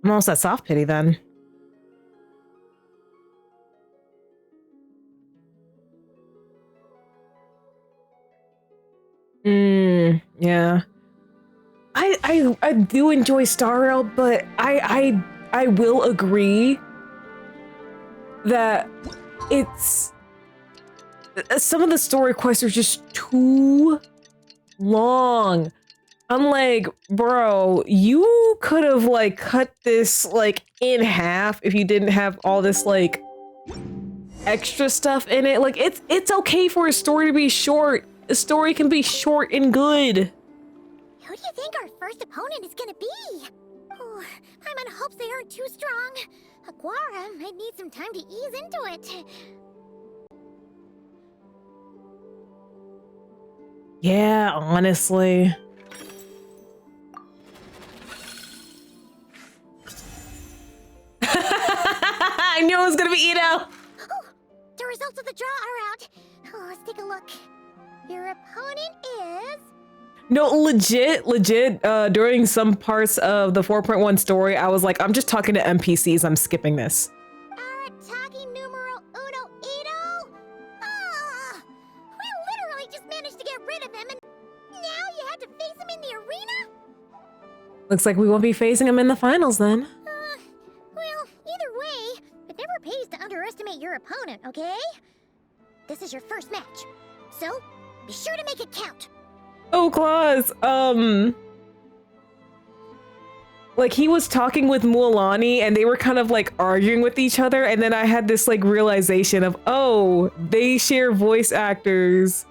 I'm almost at soft pity then. Yeah. I do enjoy Star Rail, but I will agree that it's some of the story quests are just too long. I'm like, bro, you could have like cut this like in half if you didn't have all this like extra stuff in it. Like it's okay for a story to be short. A story can be short and good. Who do you think our first opponent is gonna be? Oh, I'm in hopes they aren't too strong. Aguara might need some time to ease into it. Yeah, honestly. I knew it was gonna be Ito. Oh, the results of the draw are out. Oh, let's take a look. Your opponent is... No, legit, during some parts of the 4.1 story, I was like, I'm just talking to NPCs, I'm skipping this. Arataki numero uno Ito? Ah, we literally just managed to get rid of him, and now you had to face him in the arena? Looks like we won't be facing him in the finals then. Well, either way, it never pays to underestimate your opponent, okay? This is your first match, so be sure to make it count. Oh, Claus, like he was talking with Mualani and they were kind of like arguing with each other, and then I had this like realization of, oh, they share voice actors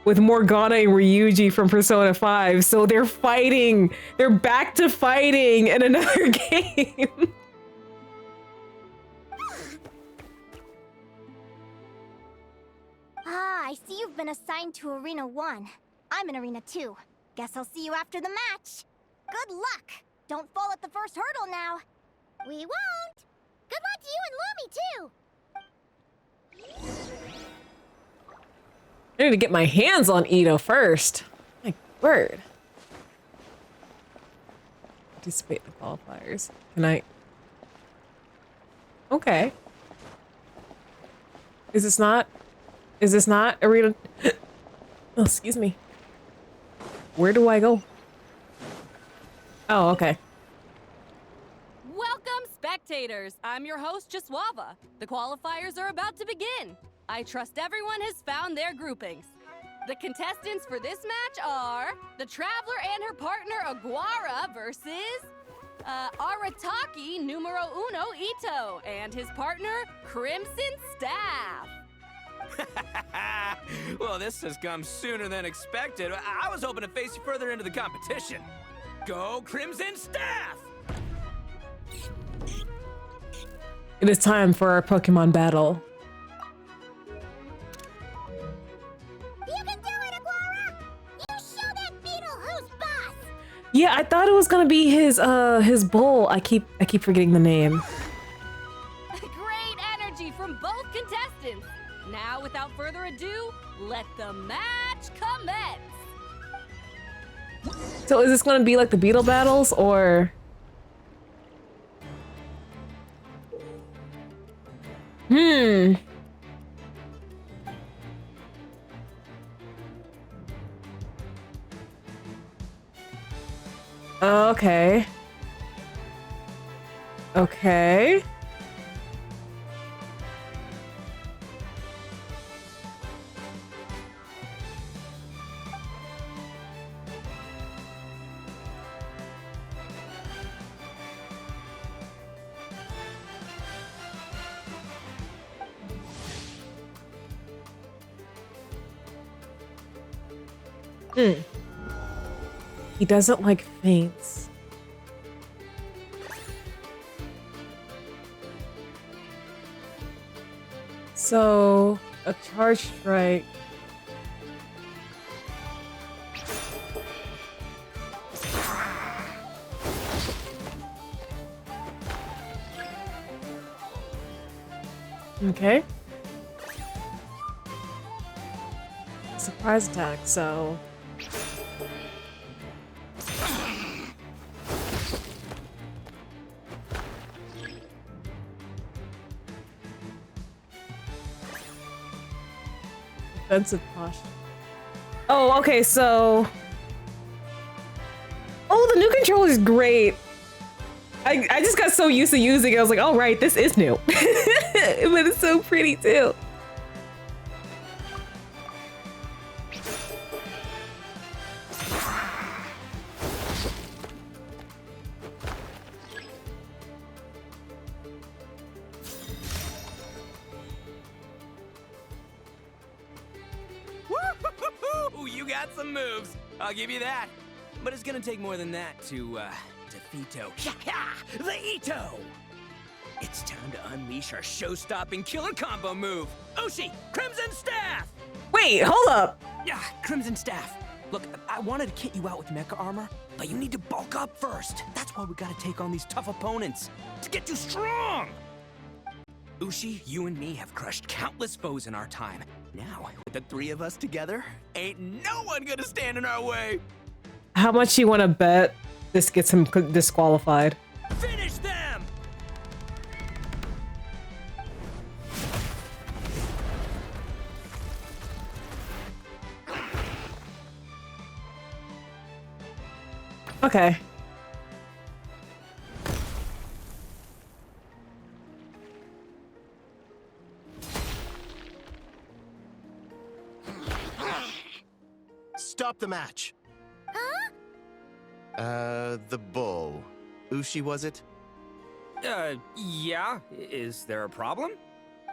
with Morgana and Ryuji from Persona 5, so they're fighting. They're back to fighting in another game. Ah, I see you've been assigned to Arena 1. I'm in Arena 2. Guess I'll see you after the match. Good luck! Don't fall at the first hurdle now. We won't! Good luck to you and Lumi, too! I need to get my hands on Ito first. My word. Participate in the qualifiers. Can I? Okay. Is this not Arena? Oh, excuse me. Where do I go? Oh, okay. Welcome, spectators. I'm your host, Jaswava. The qualifiers are about to begin. I trust everyone has found their groupings. The contestants for this match are the Traveler and her partner Aguara versus Arataki numero uno Ito and his partner Crimson Staff. Well, this has come sooner than expected. I was hoping to face you further into the competition. Go Crimson Staff! It is time for our Pokemon battle. You can do it, Aguara! You show that beetle who's boss! Yeah, I thought it was gonna be his bull. I keep forgetting the name. Great energy from both contestants. Now, without further ado, let the match commence. So is this gonna be like the beetle battles, or? Okay. Okay. He doesn't like feints. So, a charge strike. Okay. Surprise attack, so... Defensive posture. Oh, okay, so... Oh, the new controller is great. I just got so used to using it. I was like, oh, right, this is new. But it's so pretty, too. Woo-hoo-hoo-hoo! You got some moves. I'll give you that. But it's gonna take more than that to defeat the Ito. It's time to unleash our show-stopping killer combo move. Ushi, Crimson Staff! Wait, hold up. Yeah, Crimson Staff. Look, I wanted to kit you out with mecha armor, but you need to bulk up first. That's why we gotta take on these tough opponents to get you strong. Ushi, you and me have crushed countless foes in our time. Now, with the three of us together, ain't no one gonna stand in our way. How much you want to bet this gets him disqualified? Finish them! Okay. Stop the match. The bull. Ushi, was it? Yeah. Is there a problem?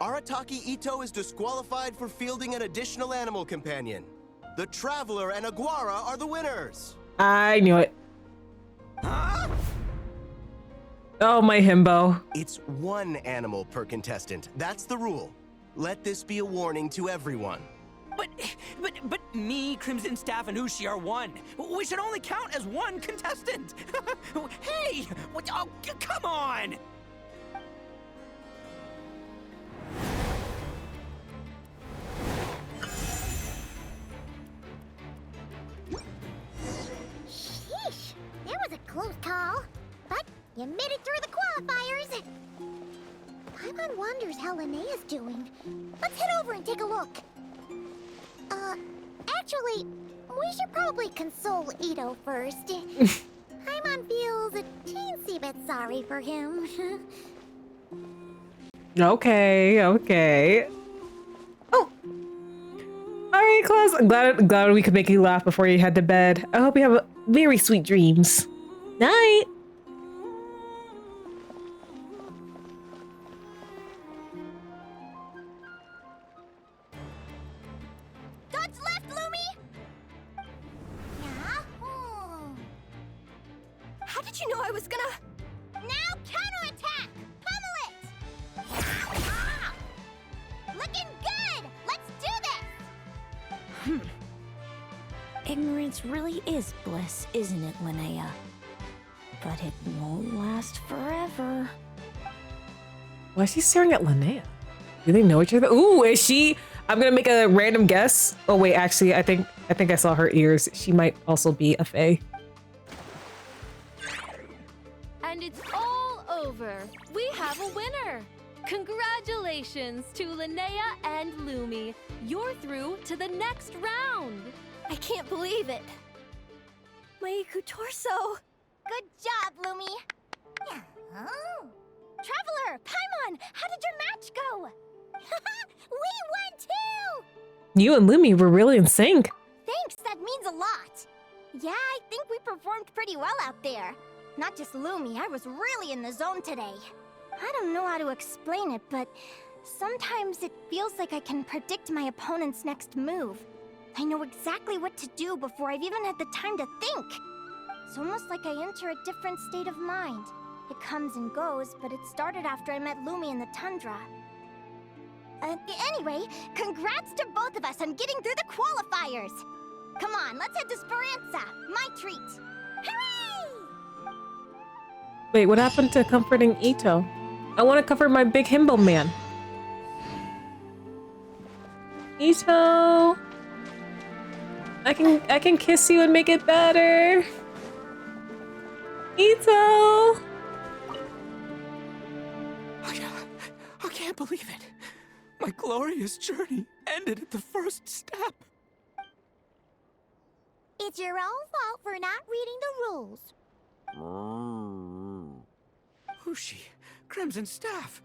Arataki Ito is disqualified for fielding an additional animal companion. The Traveler and Aguara are the winners. I knew it. Huh? Oh, my himbo. It's one animal per contestant. That's the rule. Let this be a warning to everyone. But me, Crimson Staff, and Ushi are one. We should only count as one contestant. Hey, what? Oh, come on! Sheesh, that was a close call. But you made it through the qualifiers. Paimon wonders how Linnea's doing. Let's head over and take a look. Actually, we should probably console Ito first. Paimon feels a teensy bit sorry for him. Okay, okay. Oh. All right, class. I'm glad we could make you laugh before you head to bed. I hope you have very sweet dreams. Night. Dodge left, Lumi! Yeah? How did you know I was gonna... Now counterattack! Pummel it! Ah! Looking good! Let's do this! Ignorance really is bliss, isn't it, Linnea? But it won't last forever. Why is she staring at Linnea? Do they know each other? Ooh, is she? I'm gonna make a random guess. Oh wait, actually, I think I saw her ears. She might also be a fae. And it's all over. We have a winner. Congratulations to Linnea and Lumi. You're through to the next round. I can't believe it. My Iku torso. Good job, Lumi! Oh. Traveler, Paimon, how did your match go? We won too! You and Lumi were really in sync. Thanks, that means a lot. Yeah, I think we performed pretty well out there. Not just Lumi, I was really in the zone today. I don't know how to explain it, but sometimes it feels like I can predict my opponent's next move. I know exactly what to do before I've even had the time to think. It's almost like I enter a different state of mind. It comes and goes, but it started after I met Lumi in the tundra. Anyway, congrats to both of us on getting through the qualifiers! Come on, let's head to Speranza, my treat! Hooray! Wait, what happened to comforting Ito? I want to comfort my big himbo man. Ito! I can kiss you and make it better. Ito! I can't believe it. My glorious journey ended at the first step. It's your own fault for not reading the rules. Hushi, Crimson Staff,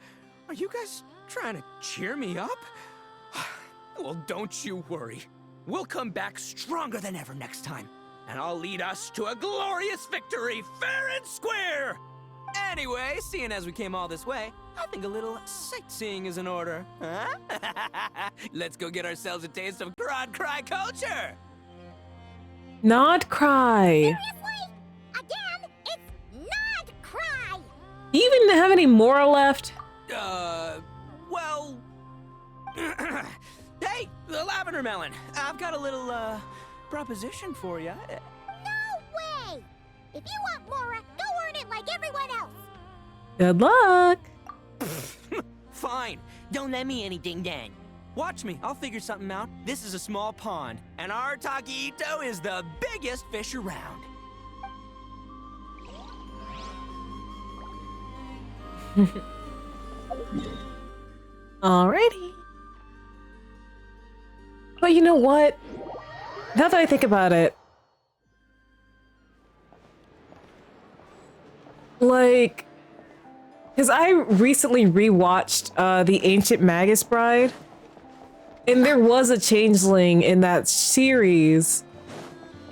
are you guys trying to cheer me up? Well, don't you worry. We'll come back stronger than ever next time, and I'll lead us to a glorious victory, fair and square! Anyway, seeing as we came all this way, I think a little sightseeing is in order, huh? Let's go get ourselves a taste of Nod Cry culture! Nod Cry! Seriously? Again, it's not cry! Do you even have any moral left? Well... Hey, the Lavender Melon, I've got a little, proposition for you. No way! If you want Mora, go earn it like everyone else! Good luck! Fine, don't let me any ding-dang. Watch me, I'll figure something out. This is a small pond, and our Taquito is the biggest fish around. Alrighty. But you know what? Now that I think about it, like, because I recently rewatched The Ancient Magus Bride, and there was a changeling in that series.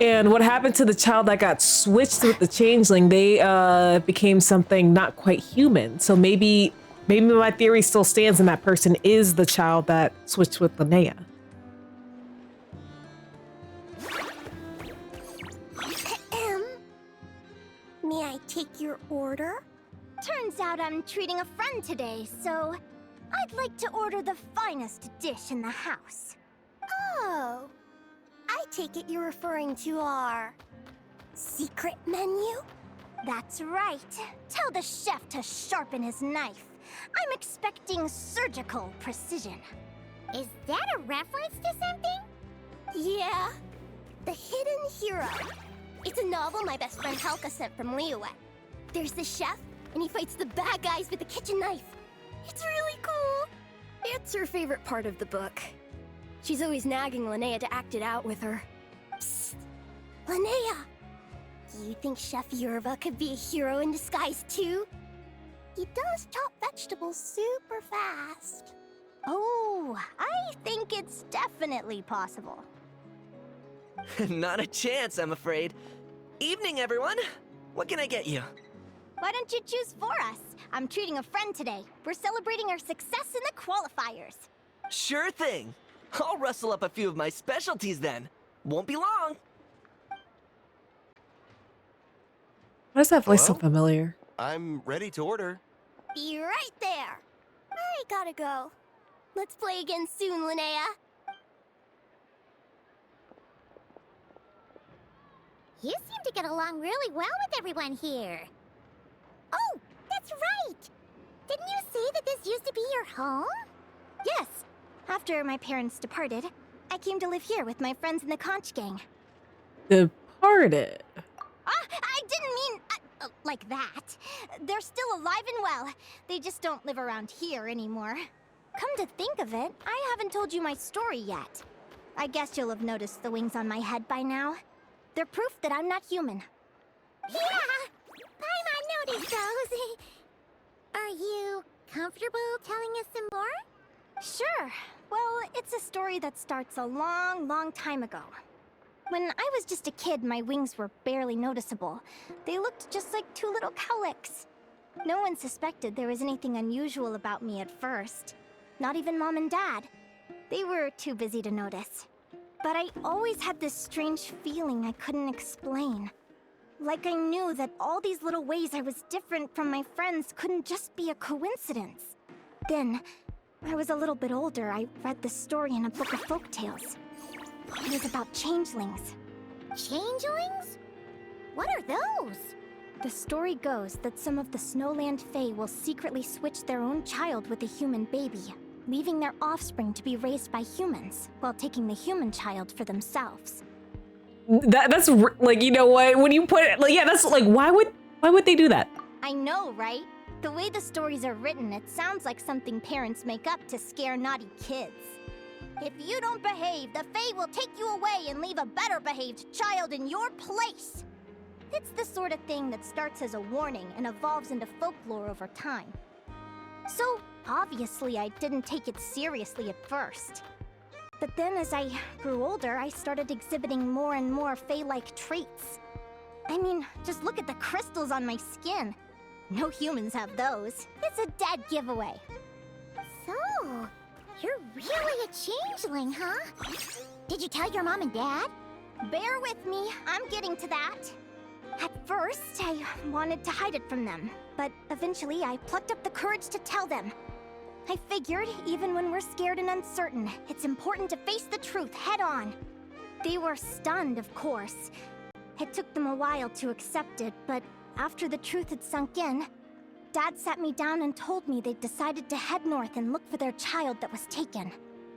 And what happened to the child that got switched with the changeling, they became something not quite human. So maybe my theory still stands and that person is the child that switched with Linnea. May I take your order? Turns out I'm treating a friend today, so I'd like to order the finest dish in the house. Oh. I take it you're referring to our secret menu? That's right. Tell the chef to sharpen his knife. I'm expecting surgical precision. Is that a reference to something? Yeah. The Hidden Hero. It's a novel my best friend Halka sent from Liyue. There's the chef, and he fights the bad guys with a kitchen knife. It's really cool. It's her favorite part of the book. She's always nagging Linnea to act it out with her. Psst! Linnea! Do you think Chef Yerva could be a hero in disguise too? He does chop vegetables super fast. Oh, I think it's definitely possible. Not a chance, I'm afraid. Evening, everyone. What can I get you? Why don't you choose for us? I'm treating a friend today. We're celebrating our success in the qualifiers. Sure thing. I'll rustle up a few of my specialties then. Won't be long. Why does that voice so Hello? familiar? I'm ready to order. Be right there. I gotta go. Let's play again soon, Linnea. You seem to get along really well with everyone here. Oh, that's right! Didn't you say that this used to be your home? Yes. After my parents departed, I came to live here with my friends in the conch gang. Departed. I didn't mean like that. They're still alive and well. They just don't live around here anymore. Come to think of it, I haven't told you my story yet. I guess you'll have noticed the wings on my head by now. They're proof that I'm not human. Yeah! Paimon noticed those. Are you comfortable telling us some more? Sure. Well, it's a story that starts a long, long time ago. When I was just a kid, my wings were barely noticeable. They looked just like two little cowlicks. No one suspected there was anything unusual about me at first. Not even Mom and Dad. They were too busy to notice. But I always had this strange feeling I couldn't explain. Like I knew that all these little ways I was different from my friends couldn't just be a coincidence. Then, I was a little bit older, I read this story in a book of folktales. It was about changelings. Changelings? What are those? The story goes that some of the Snowland Fae will secretly switch their own child with a human baby, leaving their offspring to be raised by humans, while taking the human child for themselves. That's like, you know what? When you put it, like, yeah, that's like, why would they do that? I know, right? The way the stories are written, it sounds like something parents make up to scare naughty kids. If you don't behave, the Fae will take you away and leave a better behaved child in your place. It's the sort of thing that starts as a warning and evolves into folklore over time. So, obviously, I didn't take it seriously at first. But then as I grew older, I started exhibiting more and more Fae-like traits. I mean, just look at the crystals on my skin. No humans have those. It's a dead giveaway. So, you're really a changeling, huh? Did you tell your mom and dad? Bear with me, I'm getting to that. At first, I wanted to hide it from them, but eventually I plucked up the courage to tell them. I figured, even when we're scared and uncertain, it's important to face the truth head on. They were stunned, of course. It took them a while to accept it, but after the truth had sunk in, Dad sat me down and told me they'd decided to head north and look for their child that was taken.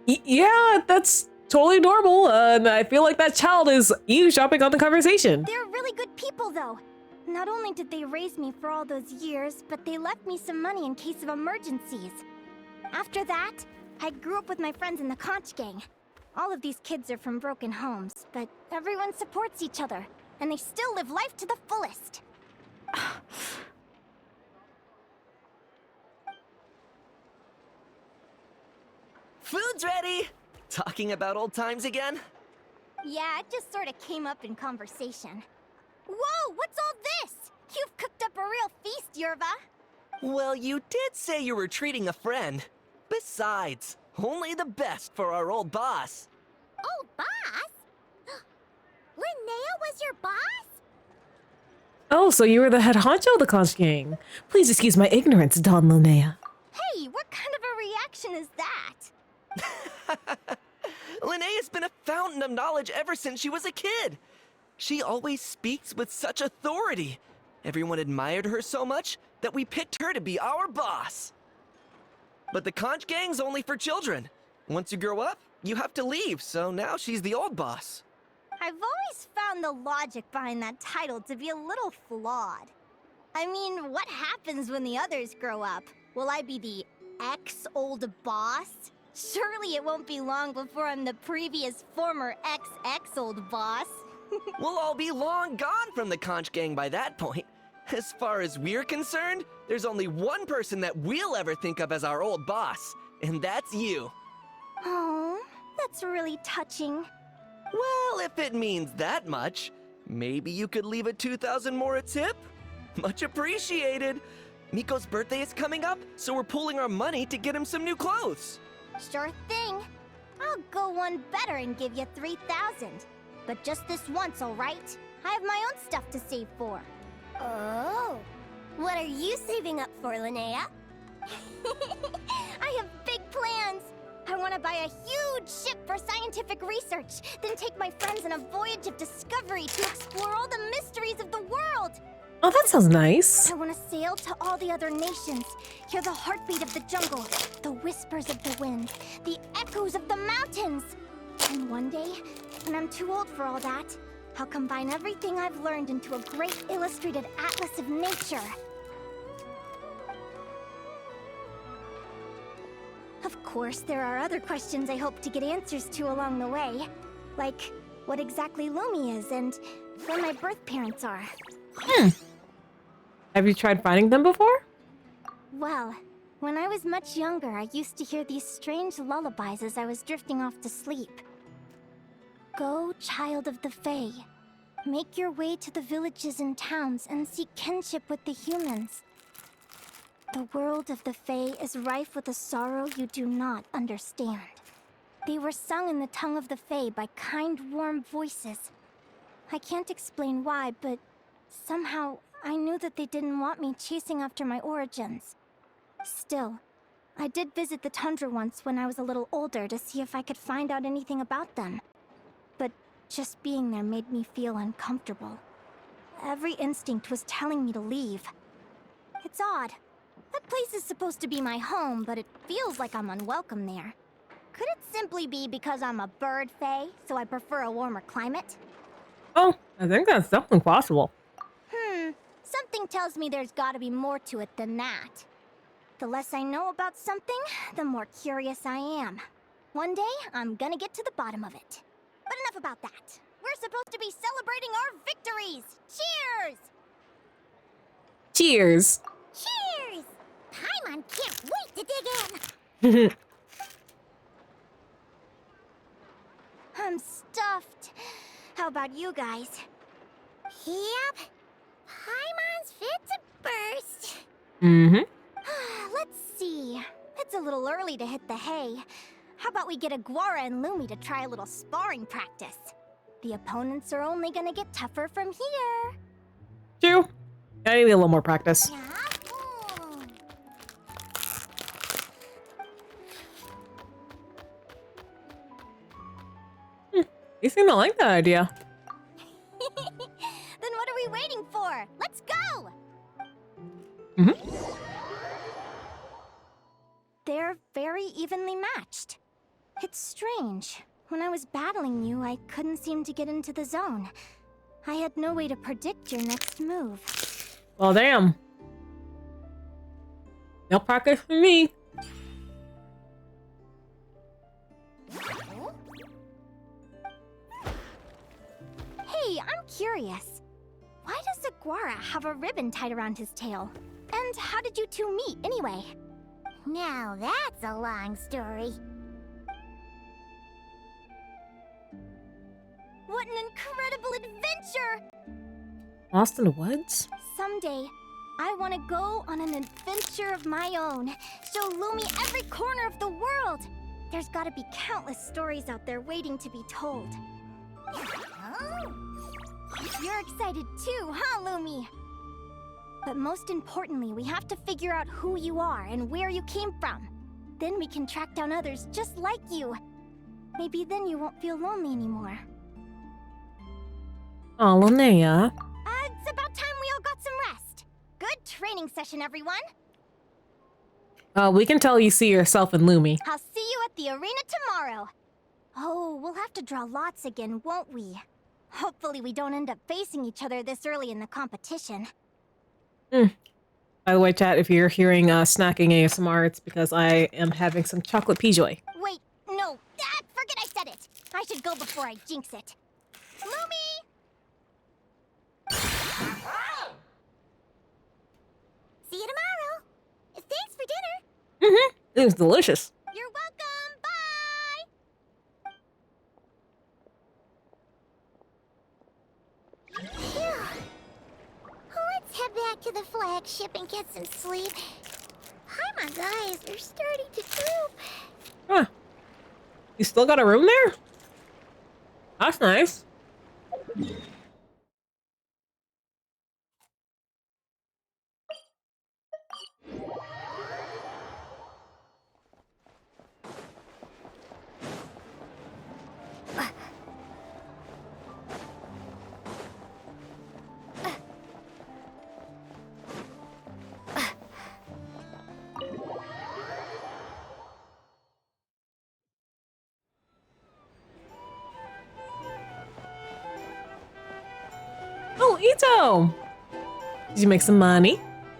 Yeah, that's totally normal. I feel like that child is eavesdropping on the conversation. They're really good people, though. Not only did they raise me for all those years, but they left me some money in case of emergencies. After that, I grew up with my friends in the Conch Gang. All of these kids are from broken homes, but everyone supports each other, and they still live life to the fullest. Food's ready! Talking about old times again? Yeah, it just sort of came up in conversation. Whoa, what's all this? You've cooked up a real feast, Yerva. Well, you did say you were treating a friend. Besides, only the best for our old boss. Old boss? Linnea was your boss? Oh, so you were the head honcho of the Conch Gang. Please excuse my ignorance, Don Linnea. Hey, what kind of a reaction is that? Linnea's been a fountain of knowledge ever since she was a kid. She always speaks with such authority. Everyone admired her so much that we picked her to be our boss. But the Conch Gang's only for children. Once you grow up, you have to leave, so now she's the old boss. I've always found the logic behind that title to be a little flawed. I mean, what happens when the others grow up? Will I be the ex-old boss? Surely it won't be long before I'm the previous former ex-old boss. We'll all be long gone from the Conch Gang by that point. As far as we're concerned, there's only one person that we'll ever think of as our old boss, and that's you. Oh, that's really touching. Well, if it means that much, maybe you could leave a 2,000 more a tip? Much appreciated. Miko's birthday is coming up, so we're pooling our money to get him some new clothes. Sure thing. I'll go one better and give you 3,000. But just this once, all right? I have my own stuff to save for. Oh. What are you saving up for, Linnea? I have big plans. I want to buy a huge ship for scientific research, then take my friends on a voyage of discovery to explore all the mysteries of the world. Oh, that sounds nice. I want to sail to all the other nations, hear the heartbeat of the jungle, the whispers of the wind, the echoes of the mountains. And one day, when I'm too old for all that, I'll combine everything I've learned into a great illustrated atlas of nature. Of course, there are other questions I hope to get answers to along the way. Like, what exactly Lumi is and where my birth parents are. Have you tried finding them before? Well, when I was much younger, I used to hear these strange lullabies as I was drifting off to sleep. Go, child of the Fae. Make your way to the villages and towns and seek kinship with the humans. The world of the Fae is rife with a sorrow you do not understand. They were sung in the tongue of the Fae by kind, warm voices. I can't explain why, but somehow I knew that they didn't want me chasing after my origins. Still, I did visit the tundra once when I was a little older to see if I could find out anything about them. But just being there made me feel uncomfortable. Every instinct was telling me to leave. It's odd. That place is supposed to be my home, but it feels like I'm unwelcome there. Could it simply be because I'm a bird fae, so I prefer a warmer climate? Oh, I think that's definitely possible. Something tells me there's gotta be more to it than that. The less I know about something, the more curious I am. One day, I'm gonna get to the bottom of it. But enough about that. We're supposed to be celebrating our victories! Cheers! Cheers! Cheers! Paimon can't wait to dig in! I'm stuffed. How about you guys? Yep. Paimon's fit to burst. Let's see. It's a little early to hit the hay. How about we get Aguara and Lumi to try a little sparring practice? The opponents are only gonna get tougher from here. True. I need a little more practice. Yeah. You seem to like that idea. Then what are we waiting for? Let's go! They're very evenly matched. It's strange. When I was battling you, I couldn't seem to get into the zone. I had no way to predict your next move. Well, damn. No practice for me. Hey, I'm curious. Why does Aguara have a ribbon tied around his tail? And how did you two meet, anyway? Now that's a long story. What an incredible adventure! Lost in the woods? Someday, I want to go on an adventure of my own. Show Lumi every corner of the world. There's gotta be countless stories out there waiting to be told. You're excited too, huh, Lumi? But most importantly, we have to figure out who you are and where you came from. Then we can track down others just like you. Maybe then you won't feel lonely anymore. Oh, Linnea. It's about time we all got some rest. Good training session, everyone. We can tell you see yourself in Lumi. I'll see you at the arena tomorrow. Oh, we'll have to draw lots again, won't we? Hopefully we don't end up facing each other this early in the competition. By the way, chat, if you're hearing snacking ASMR, it's because I am having some chocolate Pijoy. Wait, no. Forget I said it. I should go before I jinx it. Lumi! See you tomorrow. Thanks for dinner. It was delicious. You're welcome. Bye! Phew. Let's head back to the flagship and get some sleep. Paimon's eyes are starting to droop. Huh. You still got a room there? That's nice. Oh, Ito! Did you make some money?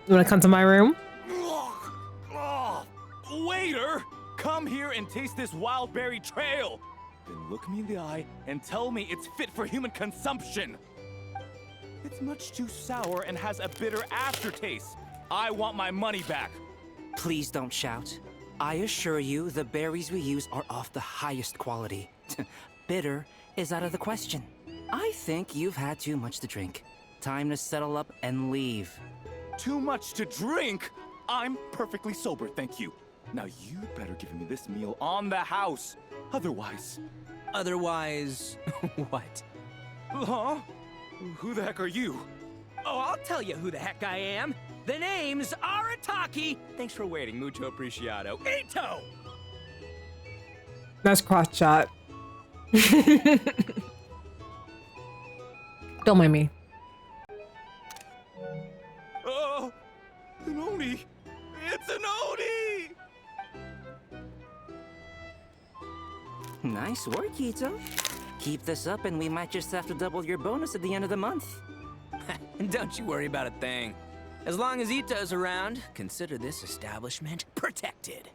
You wanna come to my room? Waiter! Come here and taste this wild berry trail! Then look me in the eye and tell me it's fit for human consumption! It's much too sour and has a bitter aftertaste. I want my money back. Please don't shout. I assure you, the berries we use are of the highest quality. Bitter is out of the question. I think you've had too much to drink. Time to settle up and leave. Too much to drink? I'm perfectly sober, thank you. Now you'd better give me this meal on the house. Otherwise... Otherwise, what? Huh? Who the heck are you? Oh, I'll tell you who the heck I am. The name's Arat Taki! Thanks for waiting, mucho apreciado. Ito! Nice cross shot. Don't mind me. Oh, an Oni! It's an Oni! Nice work, Ito. Keep this up and we might just have to double your bonus at the end of the month. Don't you worry about a thing. As long as Ito's around, consider this establishment protected.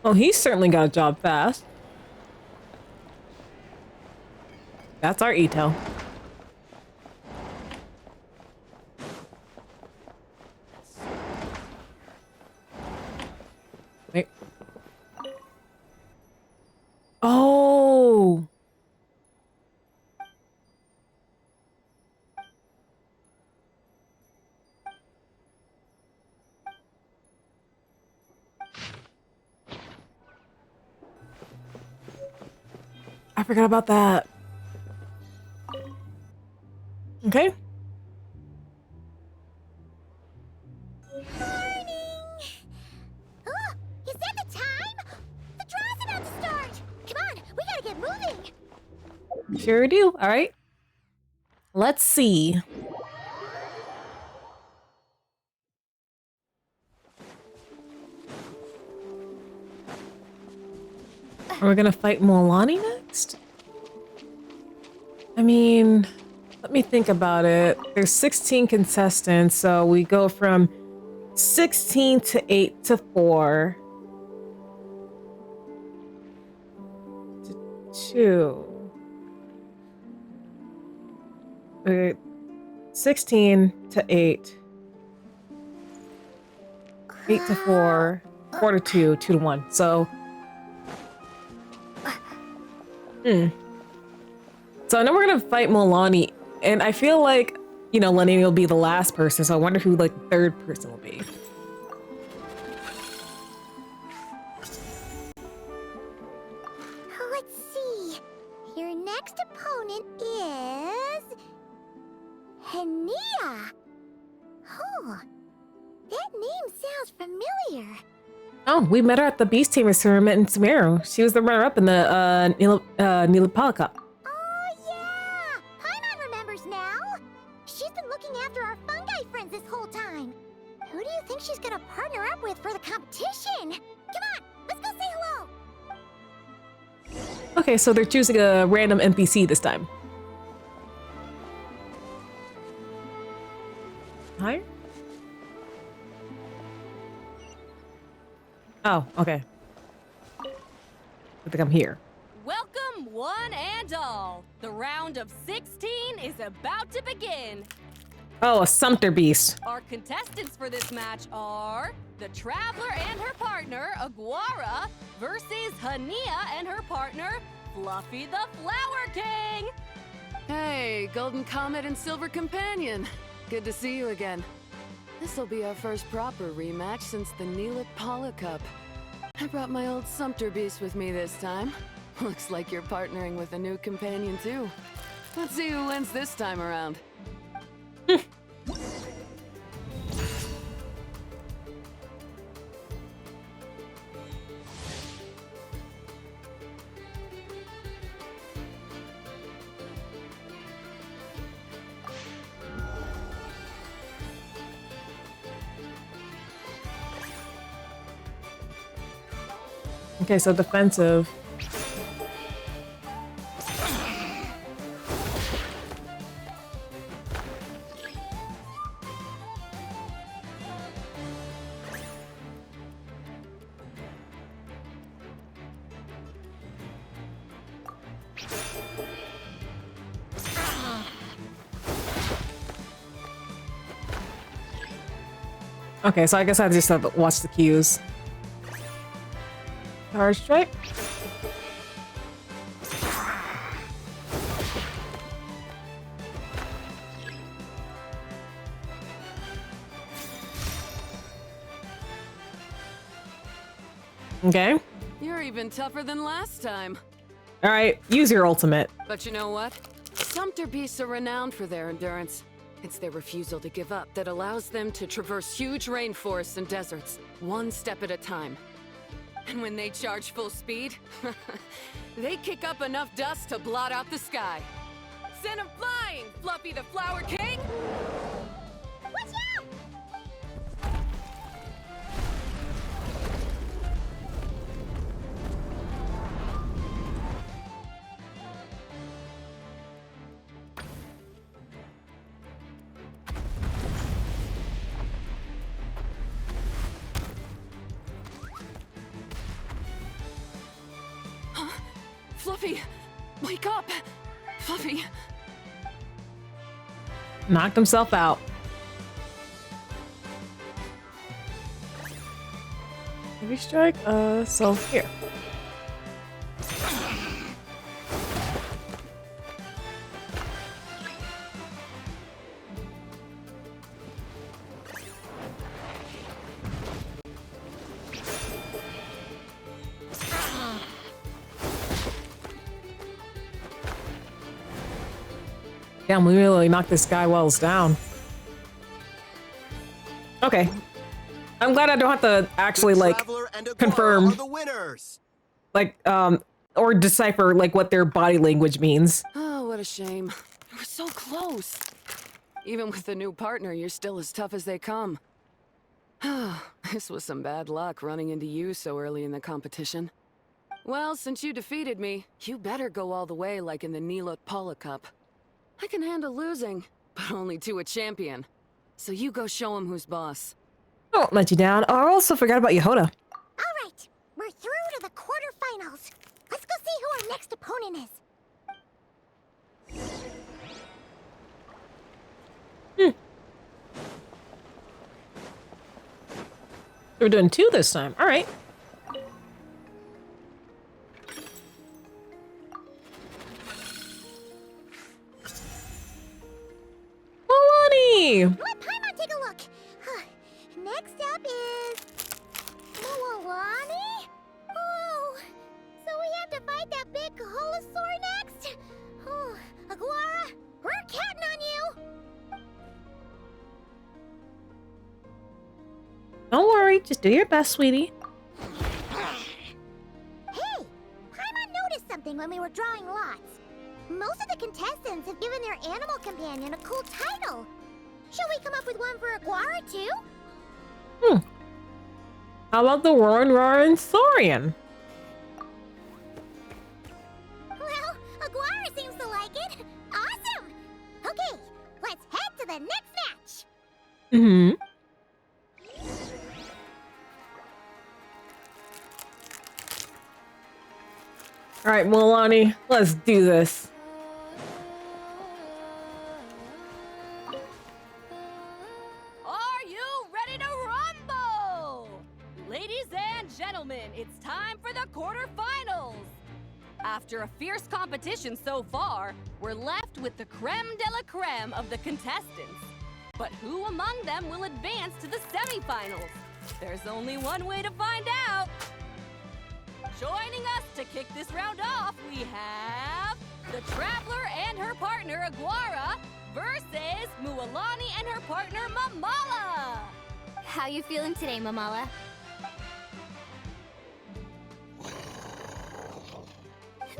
Well, he certainly got a job fast. That's our Ito. Wait. Oh. I forgot about that. Okay. Morning! Oh, is that the time? The draw's about to start! Come on, we gotta get moving! Sure do. All right. Let's see. Are we gonna fight Milani next? I mean, let me think about it. There's 16 contestants, so we go from 16 to 8 to 4 to 2. Okay, 16 to 8. 8 to 4, 4 to 2, 2 to 1. So So I know we're gonna fight Milani, and I feel like, you know, Linnea will be the last person, so I wonder who, like, the third person will be. Let's see. Your next opponent is... Linnea. Oh, that name sounds familiar. Oh, we met her at the Beast Tamers tournament in Sumeru. She was the runner-up in the Nilapala Cup. Oh, yeah! Paimon remembers now. She's been looking after our fungi friends this whole time. Who do you think she's gonna partner up with for the competition? Come on, let's go say hello. Okay, so they're choosing a random NPC this time. Hi? Oh, okay. I think I'm here. Welcome, one and all. The round of 16 is about to begin. Oh, a Sumter Beast. Our contestants for this match are the Traveler and her partner, Aguara, versus Linnea and her partner, Fluffy the Flower King. Hey, Golden Comet and Silver Companion. Good to see you again. This'll be our first proper rematch since the Nilapala Cup. I brought my old Sumter Beast with me this time. Looks like you're partnering with a new companion too. Let's see who wins this time around. Okay, so defensive. Okay, so I guess I just have to watch the cues. Charge strike. Okay. You're even tougher than last time. All right, use your ultimate. But you know what? Sumpter beasts are renowned for their endurance. It's their refusal to give up that allows them to traverse huge rainforests and deserts, one step at a time. And when they charge full speed, they kick up enough dust to blot out the sky. Send 'em flying, Fluffy the Flower King! Watch out! Fluffy, wake up! Fluffy! Knocked himself out. Heavy strike? So here. Damn, we really knocked this guy Wells down. Okay. I'm glad I don't have to actually, like, confirm, the winners. like, or decipher, like, what their body language means. Oh, what a shame. We're so close. Even with the new partner, you're still as tough as they come. This was some bad luck running into you so early in the competition. Well, since you defeated me, you better go all the way like in the Nilut Paula Cup. I can handle losing, but only to a champion. So you go show him who's boss. I won't let you down. Oh, I also forgot about Yehoda. All right, we're through to the quarterfinals. Let's go see who our next opponent is. We're doing 2 this time. All right. Milani! Let Paimon take a look. Next up is Moalani. Oh, so we have to fight that big Holosaur next. Oh, Aguara, we're counting on you. Don't worry, just do your best, sweetie. Hey, Paimon noticed something when we were drawing lots. Most of the contestants have given their animal companion a cool title. Shall we come up with one for Aguara too? How about the Roaring Saurian? Well, Aguara seems to like it. Awesome! Okay, let's head to the next match. All right, Milani, let's do this. Are you ready to rumble? Ladies and gentlemen, it's time for the quarterfinals. After a fierce competition so far, we're left with the creme de la creme of the contestants. But who among them will advance to the semifinals? There's only one way to find out. Joining us to kick this round off, we have the Traveler and her partner Aguara versus Mualani and her partner Mamala. How you feeling today, Mamala?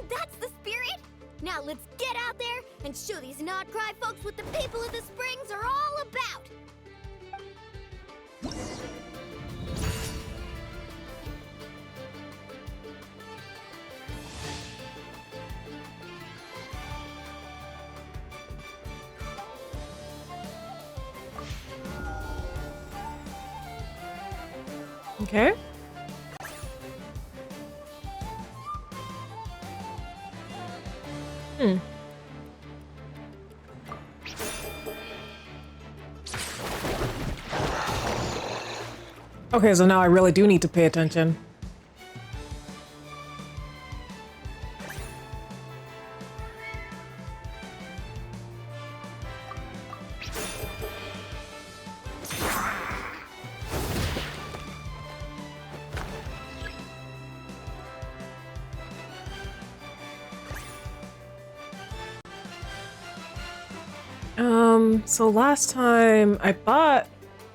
That's the spirit! Now let's get out there and show these Nodcry folks what the people of the Springs are all about! Okay. Okay, so now I really do need to pay attention. So last time I thought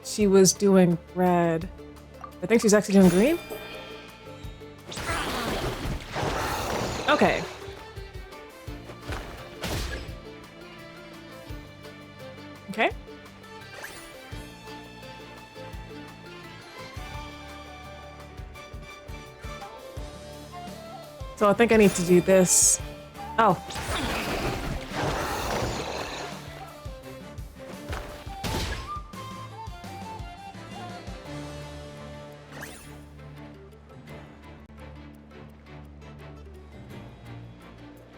she was doing red. I think she's actually doing green. Okay. Okay. So I think I need to do this. Oh.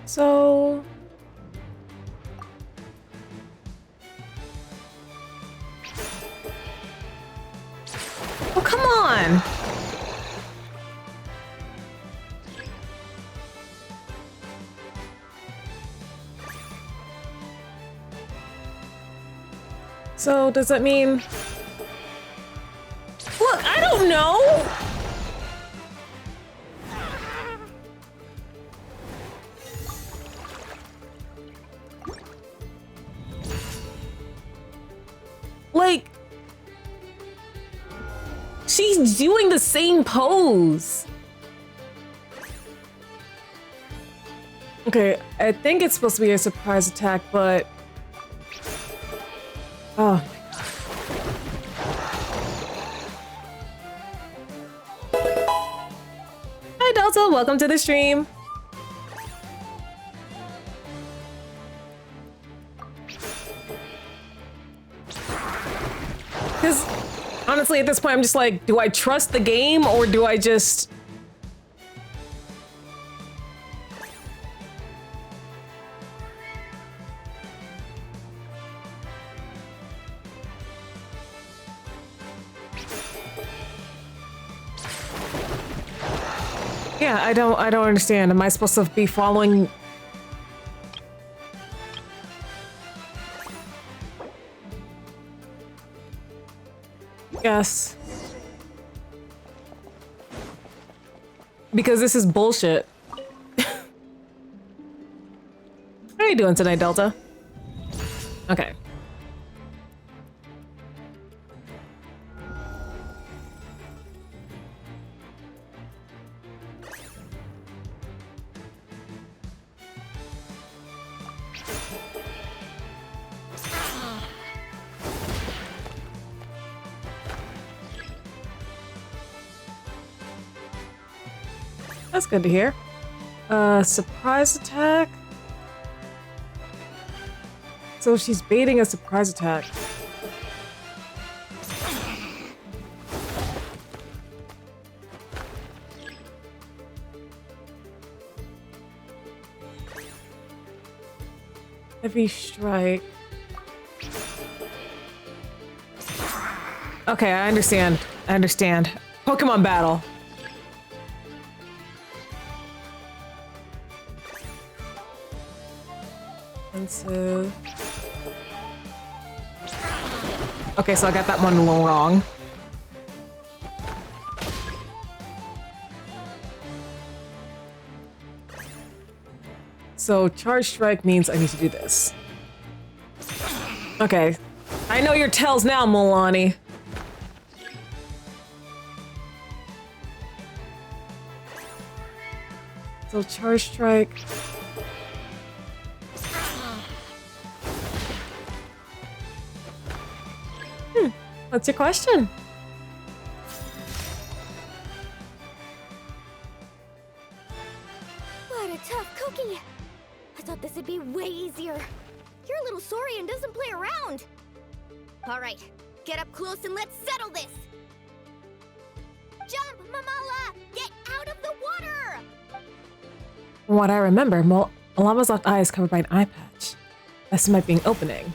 So... Oh, come on! So, does that mean... Look, I don't know! Like... She's doing the same pose! Okay, I think it's supposed to be a surprise attack, but... Oh my god. Hi Delta, welcome to the stream. Because honestly at this point I'm just like, do I trust the game or do I just... Yeah, I don't understand. Am I supposed to be following? Yes. Because this is bullshit. How are you doing tonight, Delta? Okay. That's good to hear. Surprise attack? So she's baiting a surprise attack. Heavy strike. Okay, I understand. I understand. Pokemon battle. So... Okay, so I got that one a little wrong. So charge strike means I need to do this. Okay. I know your tells now, Milani. So charge strike. What's your question? What a tough cookie! I thought this would be way easier. You're a little Saurian doesn't play around. All right, get up close and let's settle this. Jump, Mamala! Get out of the water! From what I remember, Malama's left eye is covered by an eye patch. This might be an opening.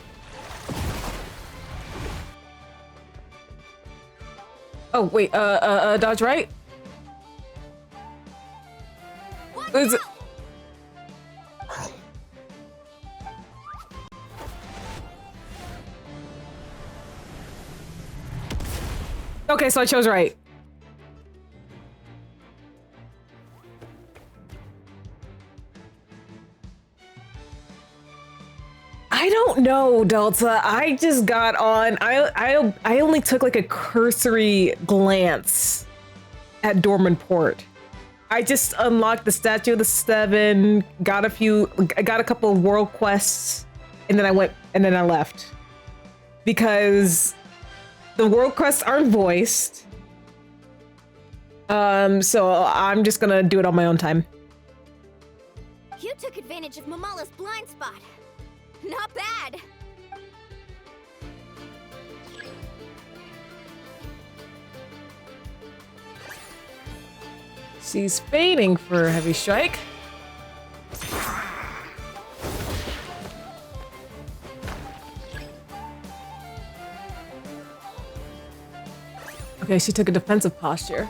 Oh, wait, dodge right? Is it... Okay, so I chose right. I I don't know, Delta. I just got on. I only took like a cursory glance at Dornman Port. I just unlocked the Statue of the Seven, got a couple of world quests, and then I left. Because the world quests aren't voiced. So I'm just gonna do it on my own time. You took advantage of Mamala's blind spot. Not bad. She's feigning for a heavy strike. Okay, she took a defensive posture.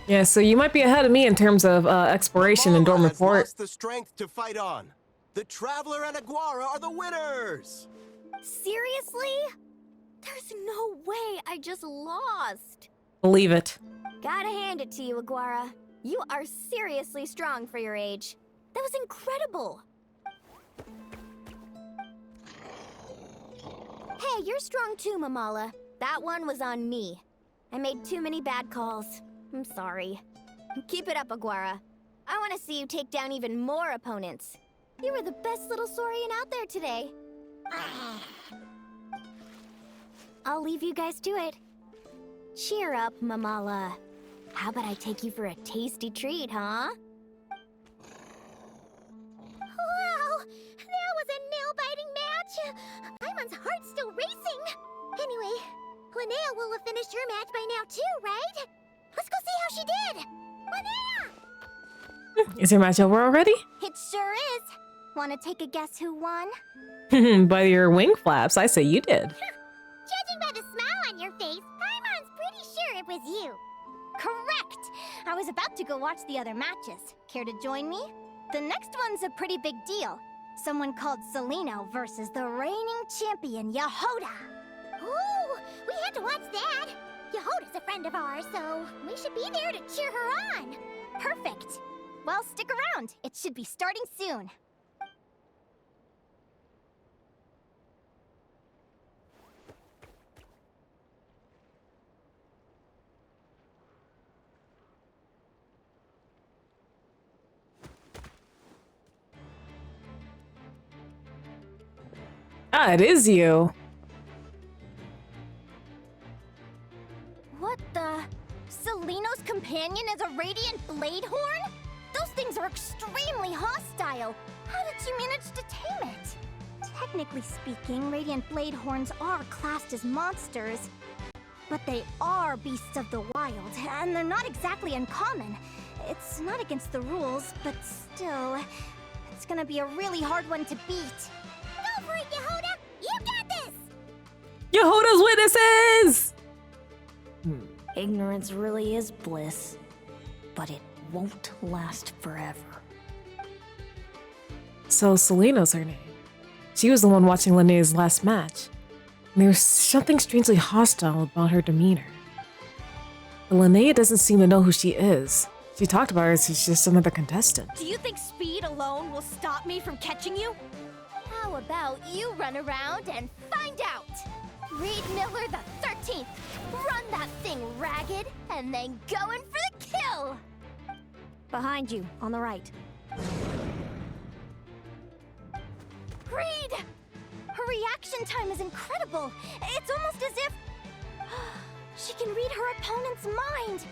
Yeah, so you might be ahead of me in terms of exploration in Dornman Port. Lost the strength to fight on. The Traveler and Aguara are the winners! Seriously? There's no way I just lost. Believe it. Gotta hand it to you, Aguara. You are seriously strong for your age. That was incredible. Hey, you're strong too, Mamala. That one was on me. I made too many bad calls. I'm sorry. Keep it up, Aguara. I want to see you take down even more opponents. You were the best little Saurian out there today. I'll leave you guys to it. Cheer up, Mamala. How about I take you for a tasty treat, huh? Wow, that was a nail-biting match. Paimon's heart's still racing. Anyway, Linnea will have finished her match by now too, right? Let's go see how she did. Linnea! Is your match over already? It sure is. Want to take a guess who won? By your wing flaps, I say you did. Judging by the smile on your face, Paimon's pretty sure it was you. Correct! I was about to go watch the other matches. Care to join me? The next one's a pretty big deal. Someone called Celino versus the reigning champion, Yehoda. Ooh, we had to watch that. Yehoda's a friend of ours, so we should be there to cheer her on. Perfect. Well, stick around. It should be starting soon. Ah, it is you. What the? Celino's companion is a radiant blade horn? Those things are extremely hostile. How did you manage to tame it? Technically speaking, radiant blade horns are classed as monsters. But they are beasts of the wild, and they're not exactly uncommon. It's not against the rules, but still, it's gonna be a really hard one to beat. Go for it, Yehoda! You got this! Yehoda's witnesses! Ignorance really is bliss, but it won't last forever. So Celino's her name. She was the one watching Linnea's last match. And there's something strangely hostile about her demeanor. But Linnea doesn't seem to know who she is. She talked about her as she's just another contestant. Do you think speed alone will stop me from catching you? How about you run around and find out? Reed Miller the 13th. Run that thing ragged, and then go in for the kill! Behind you, on the right. Reed! Her reaction time is incredible. It's almost as if she can read her opponent's mind.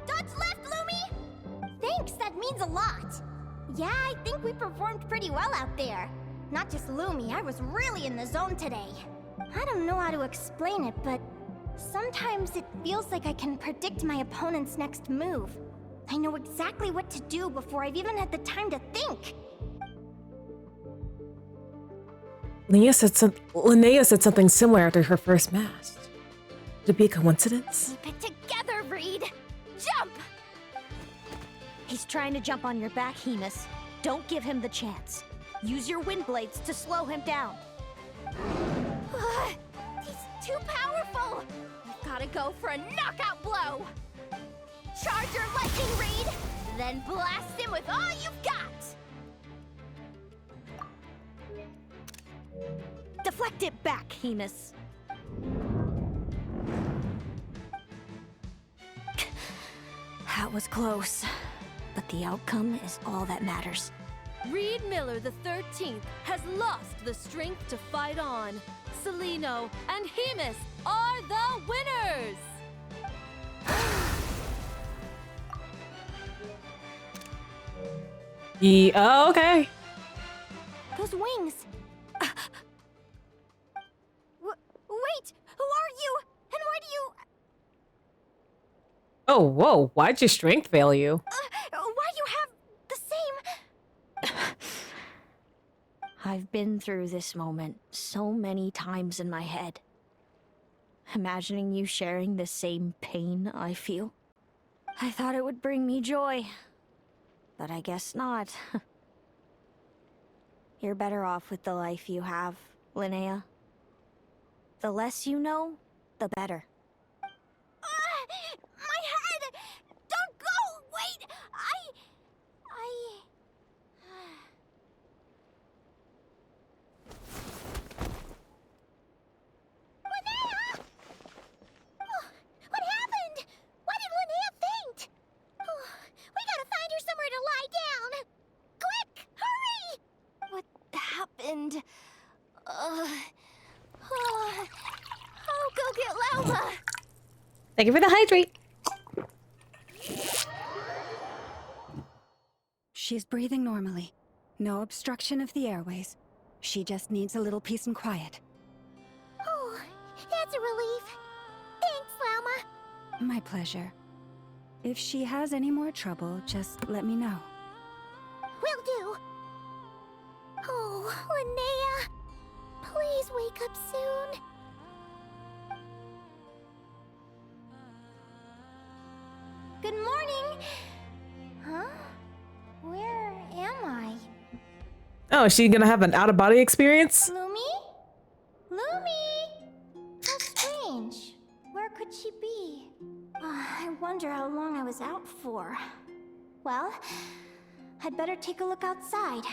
Dodge left, Lumi! Thanks, that means a lot. Yeah, I think we performed pretty well out there. Not just Lumi, I was really in the zone today. I don't know how to explain it, but sometimes it feels like I can predict my opponent's next move. I know exactly what to do before I've even had the time to think. Linnea said something similar after her first match. Could it be a coincidence? Keep it together, Reed! Jump! He's trying to jump on your back, Hemus. Don't give him the chance. Use your wind blades to slow him down. He's too powerful! We've gotta go for a knockout blow! Charge your lightning reed, then blast him with all you've got! Deflect it back, Hemus. That was close, but the outcome is all that matters. Reed Miller the 13th has lost the strength to fight on. Celino and Hemus are the winners! Oh, okay. Those wings. Wait, who are you? And why do you... Oh, whoa. Why'd your strength fail you? Why do you have the same... I've been through this moment so many times in my head. Imagining you sharing the same pain I feel. I thought it would bring me joy. But I guess not. You're better off with the life you have, Linnea. The less you know, the better. My head! Don't go! Wait! Linnea! Oh, what happened? Why did Linnea faint? Oh, we gotta find her somewhere to lie down. Quick! Hurry! What happened? I'll go get Lauma. Thank you for the hydrate. She's breathing normally. No obstruction of the airways. She just needs a little peace and quiet. Oh, that's a relief. Thanks, Lauma. My pleasure. If she has any more trouble, just let me know. Will do. Oh, Linnea. Please wake up soon. Good morning. Huh? Where am I? Oh, is she gonna have an out-of-body experience? Lumi? How strange. Where could she be? I wonder how long I was out for. Well, I'd better take a look outside.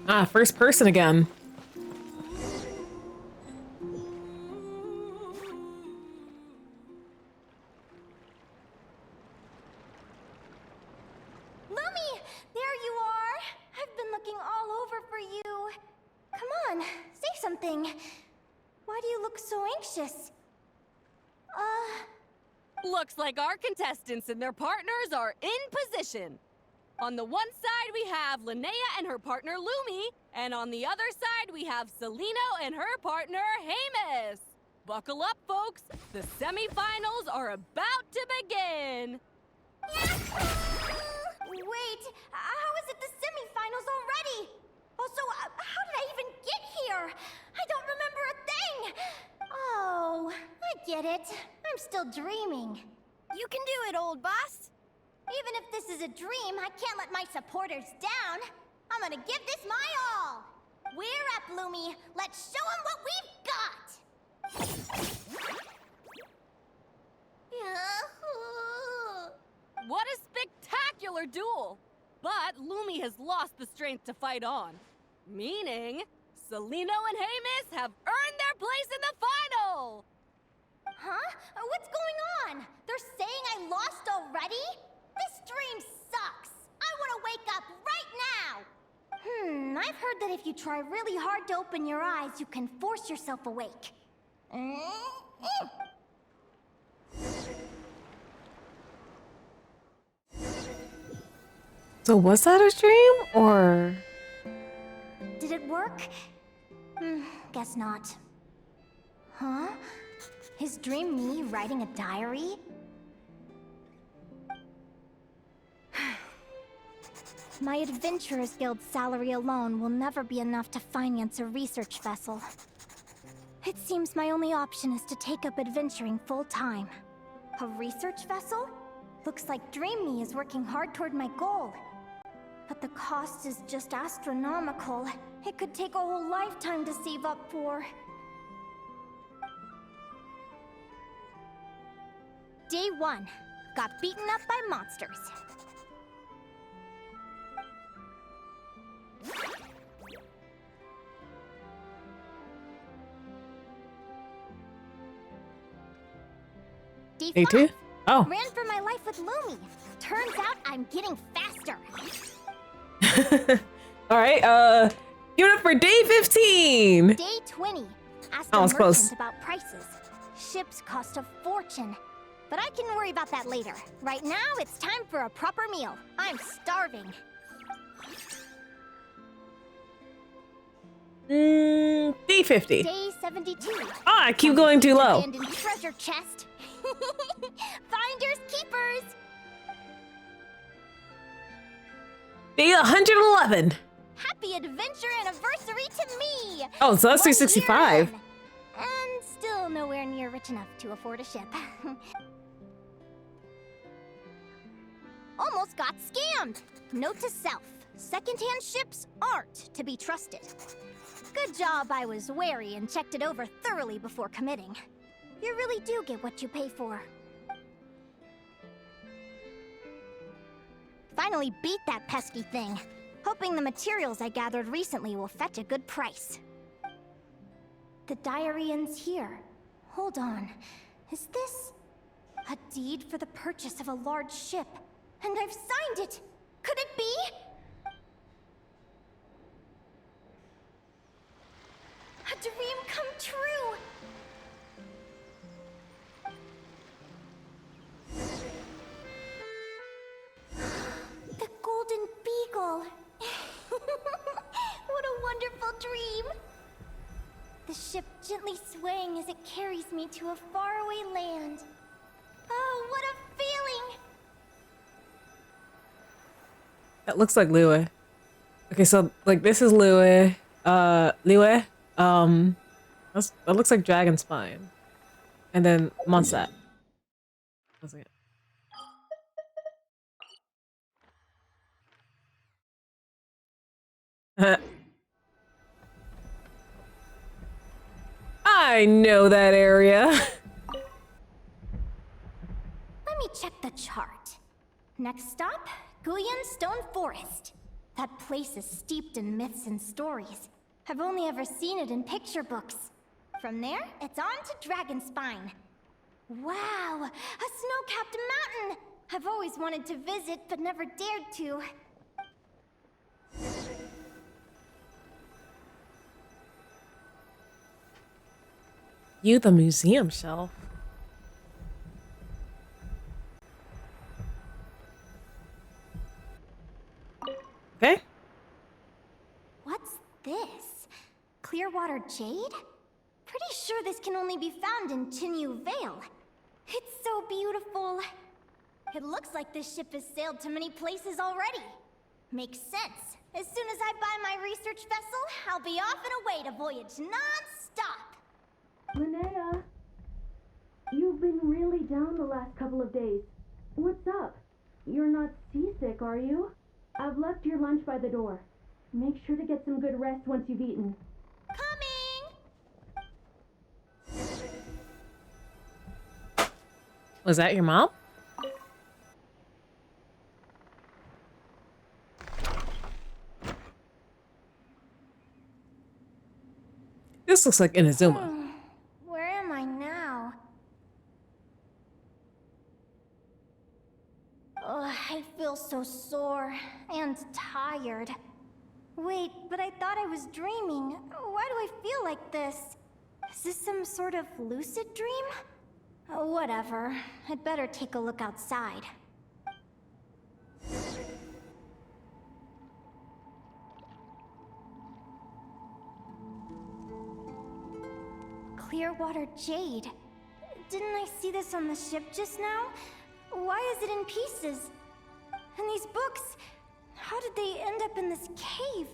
Ah, first person again. Lumi! There you are! I've been looking all over for you. Come on, say something. Why do you look so anxious? Looks like our contestants and their partners are in position. On the one side, we have Linnea and her partner Lumi, and on the other side, we have Celino and her partner Hemus. Buckle up, folks. The semifinals are about to begin. Wait, how is it the semifinals already? Also, how did I even get here? I don't remember a thing! Oh, I get it. I'm still dreaming. You can do it, old boss. Even if this is a dream, I can't let my supporters down. I'm gonna give this my all. We're up, Lumi. Let's show them what we've got. What a spectacular duel! But Lumi has lost the strength to fight on. Meaning, Celino and Hemus have earned their place in the final! Huh? What's going on? They're saying I lost already? This dream sucks! I want to wake up right now! I've heard that if you try really hard to open your eyes, you can force yourself awake. So was that a dream, or...? Did it work? Guess not. Huh? Is dream me writing a diary? My Adventurers Guild salary alone will never be enough to finance a research vessel. It seems my only option is to take up adventuring full-time. A research vessel? Looks like Dream Me is working hard toward my goal. But the cost is just astronomical. It could take a whole lifetime to save up for. Day 1. Got beaten up by monsters. Day 2? Oh. Ran for my life with Lumi. Turns out I'm getting faster. Alright, give it up for day 15! Day 20. Asked Oh, a it's merchant close. about prices. Ships cost a fortune. But I can worry about that later. Right now, it's time for a proper meal. I'm starving. Day 50. Day 72. Ah, I keep going too low. Abandoned treasure chest. Finders keepers. Day 111. Happy adventure anniversary to me. Oh, so that's 365. And still nowhere near rich enough to afford a ship. Almost got scammed. Note to self. Secondhand ships aren't to be trusted. Good job I was wary and checked it over thoroughly before committing. You really do get what you pay for. Finally beat that pesky thing. Hoping the materials I gathered recently will fetch a good price. The diary ends here. Hold on. Is this a deed for the purchase of a large ship? And I've signed it! Could it be? A dream come true! The Golden Beagle! What a wonderful dream! The ship gently swaying as it carries me to a faraway land. Oh, what a feeling! That looks like Lue. Okay, so like this is Lue. Lue. That looks like Dragon Spine. And then Mondstadt. One second. I know that area. Let me check the chart. Next stop, Guyan Stone Forest. That place is steeped in myths and stories. I've only ever seen it in picture books. From there, it's on to Dragonspine. Wow, a snow-capped mountain! I've always wanted to visit, but never dared to. You, the museum shelf. Okay. What's this? Clearwater jade? Pretty sure this can only be found in Chinyu Vale. It's so beautiful. It looks like this ship has sailed to many places already. Makes sense. As soon as I buy my research vessel, I'll be off and away to voyage non-stop. Linnea, you've been really down the last couple of days. What's up? You're not seasick, are you? I've left your lunch by the door. Make sure to get some good rest once you've eaten. Was that your mom? This looks like Inazuma. Where am I now? Oh, I feel so sore and tired. Wait, but I thought I was dreaming. Why do I feel like this? Is this some sort of lucid dream? Oh, whatever. I'd better take a look outside. Clearwater jade. Didn't I see this on the ship just now? Why is it in pieces? And these books, how did they end up in this cave?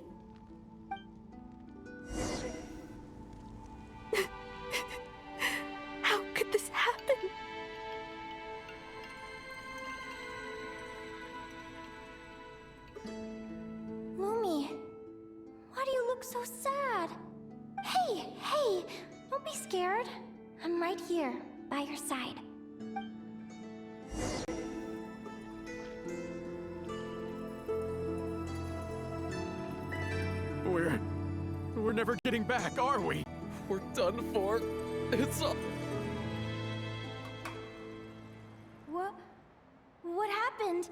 How could this happen? look so sad. Hey, don't be scared. I'm right here, by your side. We're never getting back, are we? We're done for. It's all... What happened?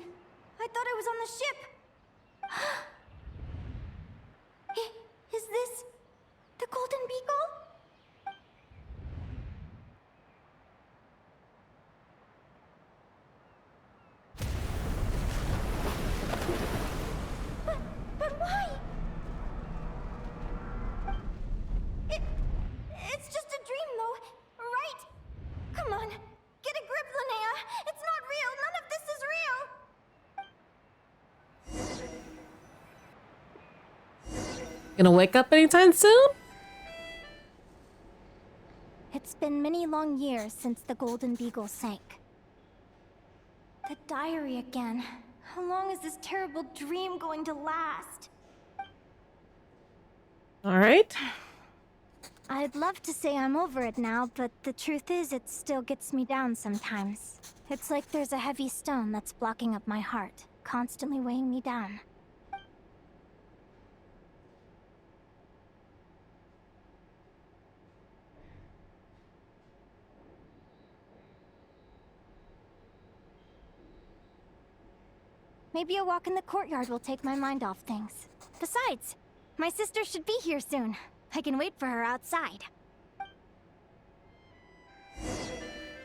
I thought I was on the ship. Is this the Golden Beagle? But why? It's just a dream, though, right? Come on, get a grip, Linnea. It's not real. None of this is real. Gonna wake up anytime soon? It's been many long years since the Golden Beagle sank. The diary again. How long is this terrible dream going to last? All right. I'd love to say I'm over it now, but the truth is it still gets me down sometimes. It's like there's a heavy stone that's blocking up my heart, constantly weighing me down. Maybe a walk in the courtyard will take my mind off things. Besides, my sister should be here soon. I can wait for her outside.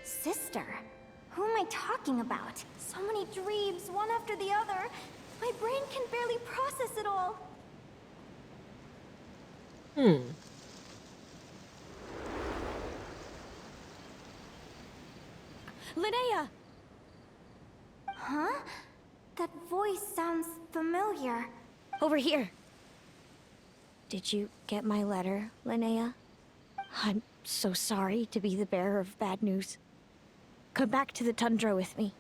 Sister? Who am I talking about? So many dreams, one after the other. My brain can barely process it all. Linnea! Huh? That voice sounds familiar. Over here. Did you get my letter, Linnea? I'm so sorry to be the bearer of bad news. Come back to the tundra with me,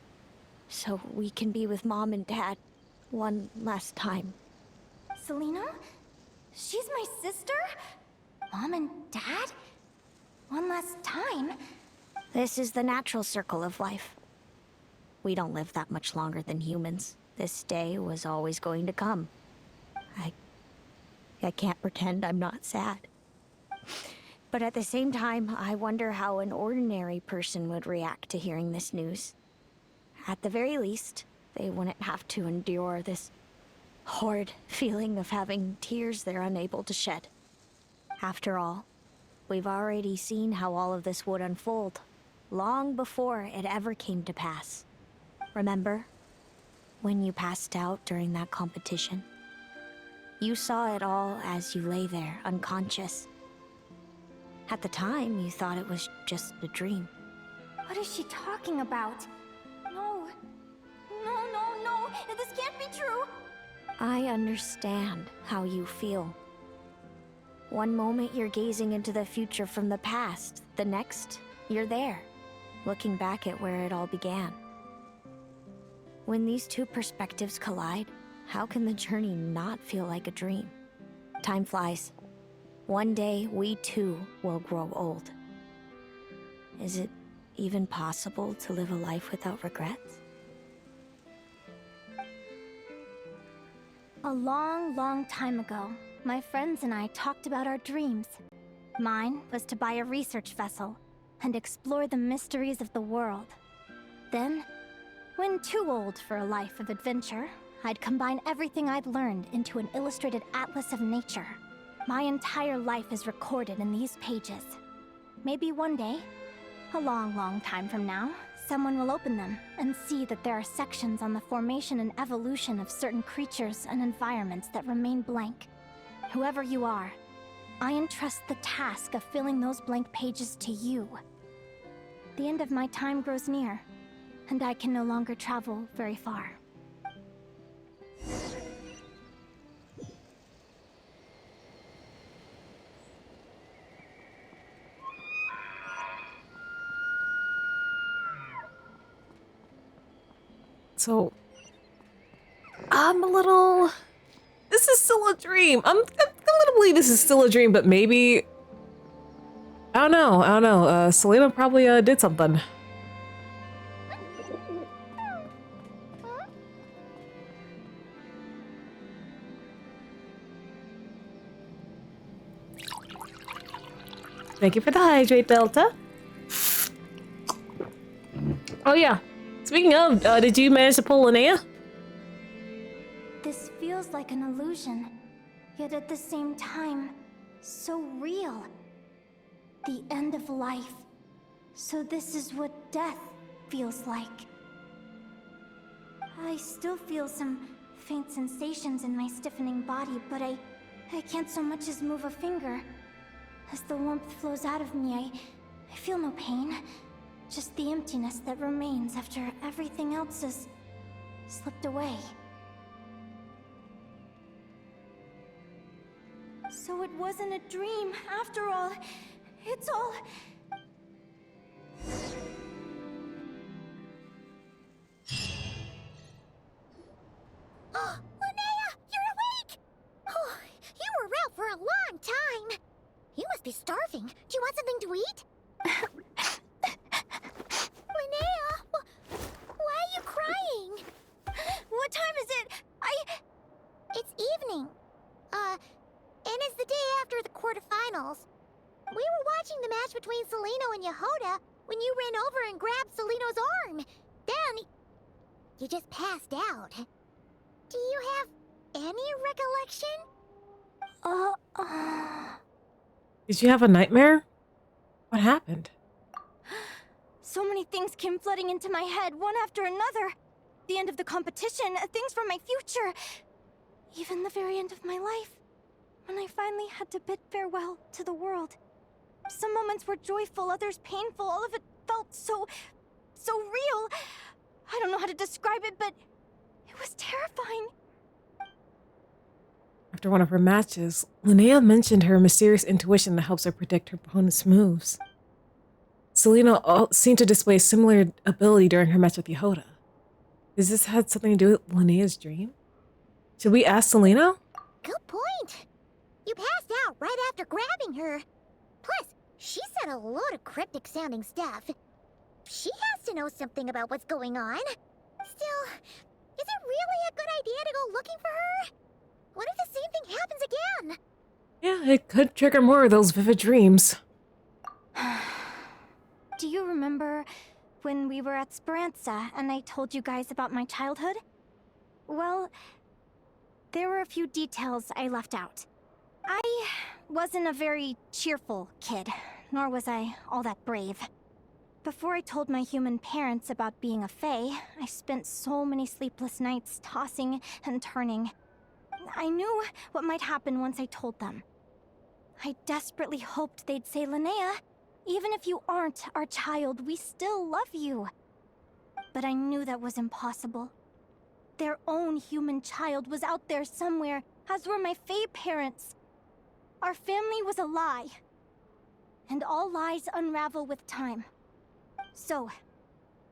so we can be with Mom and Dad one last time. Selena? She's my sister? Mom and Dad? One last time? This is the natural circle of life. We don't live that much longer than humans. This day was always going to come. I can't pretend I'm not sad. But at the same time, I wonder how an ordinary person would react to hearing this news. At the very least, they wouldn't have to endure this horrid feeling of having tears they're unable to shed. After all, we've already seen how all of this would unfold, long before it ever came to pass. Remember, when you passed out during that competition? You saw it all as you lay there, unconscious. At the time, you thought it was just a dream. What is she talking about? No. No. This can't be true. I understand how you feel. One moment you're gazing into the future from the past. The next, you're there, looking back at where it all began. When these two perspectives collide, how can the journey not feel like a dream? Time flies. One day, we too will grow old. Is it even possible to live a life without regrets? A long time ago, my friends and I talked about our dreams. Mine was to buy a research vessel and explore the mysteries of the world. Then, when too old for a life of adventure, I'd combine everything I'd learned into an illustrated atlas of nature. My entire life is recorded in these pages. Maybe one day, a long time from now, someone will open them and see that there are sections on the formation and evolution of certain creatures and environments that remain blank. Whoever you are, I entrust the task of filling those blank pages to you. The end of my time grows near, and I can no longer travel very far. So, I'm a little... This is still a dream. I'm a gonna believe this is still a dream, but maybe... I don't know. Selena probably did something. Thank you for the hydrate, Delta. Oh yeah. Speaking of, did you manage to pull Linnea? This feels like an illusion, yet at the same time, so real. The end of life. So this is what death feels like. I still feel some faint sensations in my stiffening body, but I can't so much as move a finger. As the warmth flows out of me, I feel no pain. Just the emptiness that remains after everything else has slipped away. So it wasn't a dream, after all. It's all... Oh, Linnea, you're awake! Oh, you were out for a long time. You must be starving. Do you want something to eat? Linnea, why are you crying? What time is it? It's evening. And it's the day after the quarterfinals. We were watching the match between Celino and Yehoda when you ran over and grabbed Celino's arm. Then, you just passed out. Do you have any recollection? Did you have a nightmare? What happened? So many things came flooding into my head, one after another. The end of the competition, things from my future. Even the very end of my life. When I finally had to bid farewell to the world. Some moments were joyful, others painful. All of it felt so real. I don't know how to describe it, but it was terrifying. After one of her matches, Linnea mentioned her mysterious intuition that helps her predict her opponent's moves. Selena seemed to display a similar ability during her match with Yehoda. Does this have something to do with Linnea's dream? Should we ask Selena? Good point. You passed out right after grabbing her. Plus, she said a load of cryptic-sounding stuff. She has to know something about what's going on. Still, is it really a good idea to go looking for her? What if the same thing happens again? Yeah, it could trigger more of those vivid dreams. Do you remember when we were at Speranza and I told you guys about my childhood? Well, there were a few details I left out. I wasn't a very cheerful kid, nor was I all that brave. Before I told my human parents about being a fae, I spent so many sleepless nights tossing and turning. I knew what might happen once I told them. I desperately hoped they'd say, Linnea, even if you aren't our child, we still love you. But I knew that was impossible. Their own human child was out there somewhere, as were my fae parents. Our family was a lie. And all lies unravel with time. So,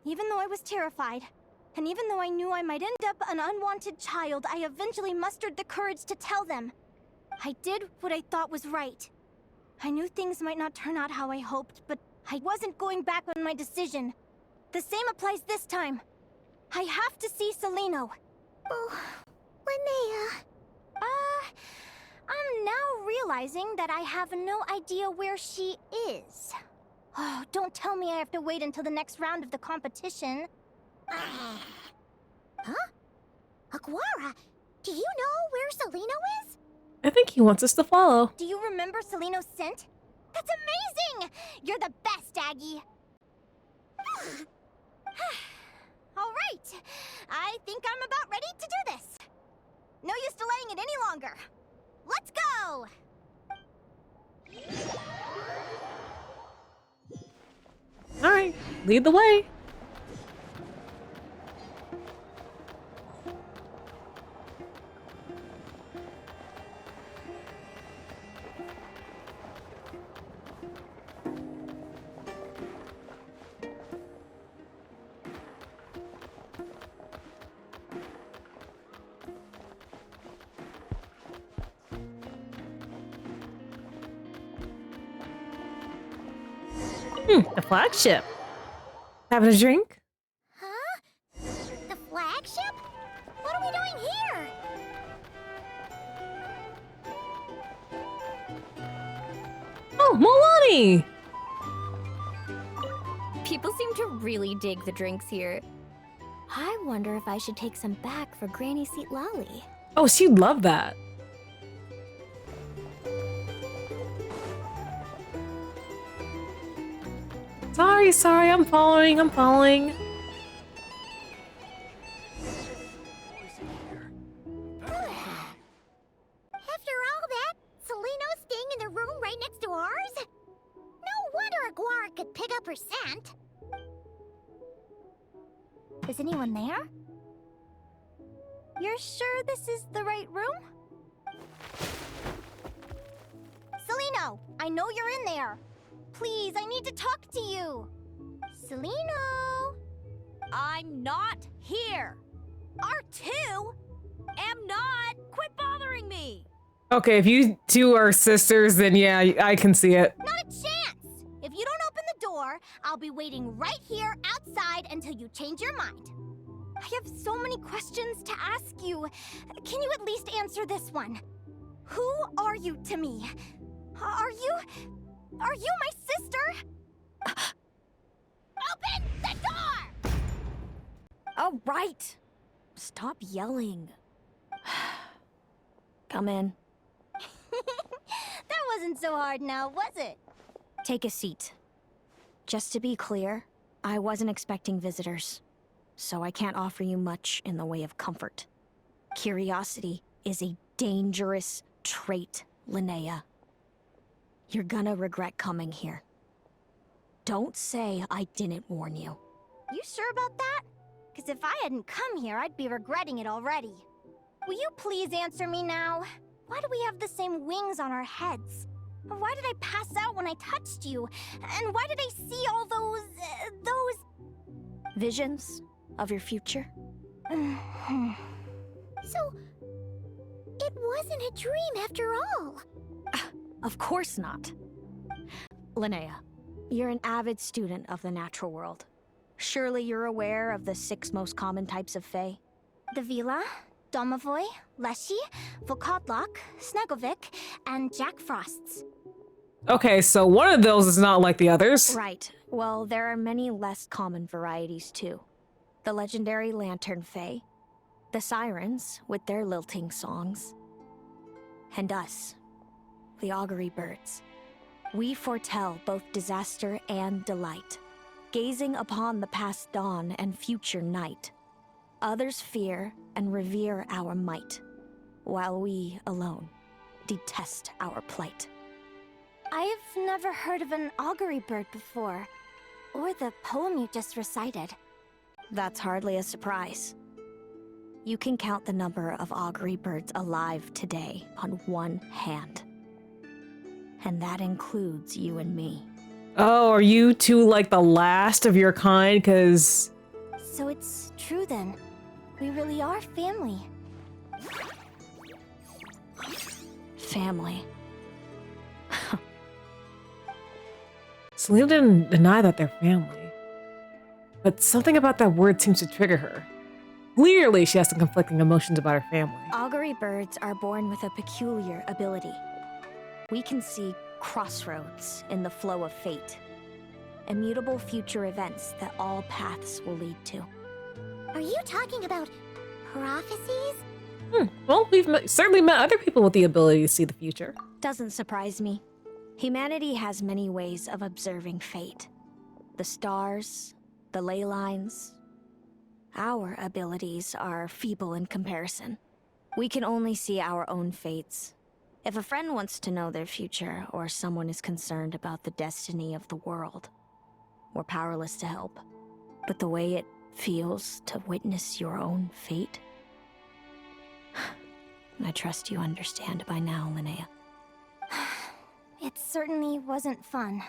even though I was terrified, and even though I knew I might end up an unwanted child, I eventually mustered the courage to tell them. I did what I thought was right. I knew things might not turn out how I hoped, but I wasn't going back on my decision. The same applies this time. I have to see Celino. Oh, Linnea. I'm now realizing that I have no idea where she is. Oh, don't tell me I have to wait until the next round of the competition. Huh? Aguara, do you know where Celino is? I think he wants us to follow. Do you remember Celino's scent? That's amazing! You're the best, Aggie! Alright, I think I'm about ready to do this. No use delaying it any longer. Let's go! Alright, lead the way. The flagship. Having a drink? Huh? The flagship? What are we doing here? Oh, Milani! People seem to really dig the drinks here. I wonder if I should take some back for Granny Seat Lolly. Oh, she'd love that. Sorry, I'm following. After all that, Seleno's staying in the room right next to ours? No wonder Aguara could pick up her scent. Is anyone there? You're sure this is the right room? Seleno, I know you're in there. Please, I need to talk to you. Seleno! I'm not here. R2? Am not. Quit bothering me. Okay, if you two are sisters, then yeah, I can see it. Not a chance! If you don't open the door, I'll be waiting right here outside until you change your mind. I have so many questions to ask you. Can you at least answer this one? Who are you to me? Are you my sister? Open the door! All right. Stop yelling. Come in. That wasn't so hard now, was it? Take a seat. Just to be clear, I wasn't expecting visitors, so I can't offer you much in the way of comfort. Curiosity is a dangerous trait, Linnea. You're gonna regret coming here. Don't say I didn't warn you. You sure about that? Because if I hadn't come here, I'd be regretting it already. Will you please answer me now? Why do we have the same wings on our heads? Why did I pass out when I touched you? And why did I see all those... Visions of your future? So, it wasn't a dream after all. Of course not. Linnea, you're an avid student of the natural world. Surely you're aware of the 6 most common types of Fae? The Vila, Domovoy, Leshy, Volkodlok, Snegovic, and Jack Frosts. Okay, so one of those is not like the others. Right. Well, there are many less common varieties too. The legendary Lantern Fae, the Sirens with their lilting songs, and us, the Augury Birds. We foretell both disaster and delight, gazing upon the past dawn and future night. Others fear and revere our might, while we alone detest our plight. I've never heard of an augury bird before, or the poem you just recited. That's hardly a surprise. You can count the number of augury birds alive today on one hand. And that includes you and me. Oh, are you two like the last of your kind? Because... So it's true then. We really are family. Family. Selena didn't deny that they're family. But something about that word seems to trigger her. Clearly, she has some conflicting emotions about her family. Augury birds are born with a peculiar ability. We can see crossroads in the flow of fate. Immutable future events that all paths will lead to. Are you talking about prophecies? Well, we've certainly met other people with the ability to see the future. Doesn't surprise me. Humanity has many ways of observing fate. The stars, the ley lines. Our abilities are feeble in comparison. We can only see our own fates. If a friend wants to know their future, or someone is concerned about the destiny of the world, we're powerless to help. But the way it feels to witness your own fate, I trust you understand by now, Linnea. It certainly wasn't fun.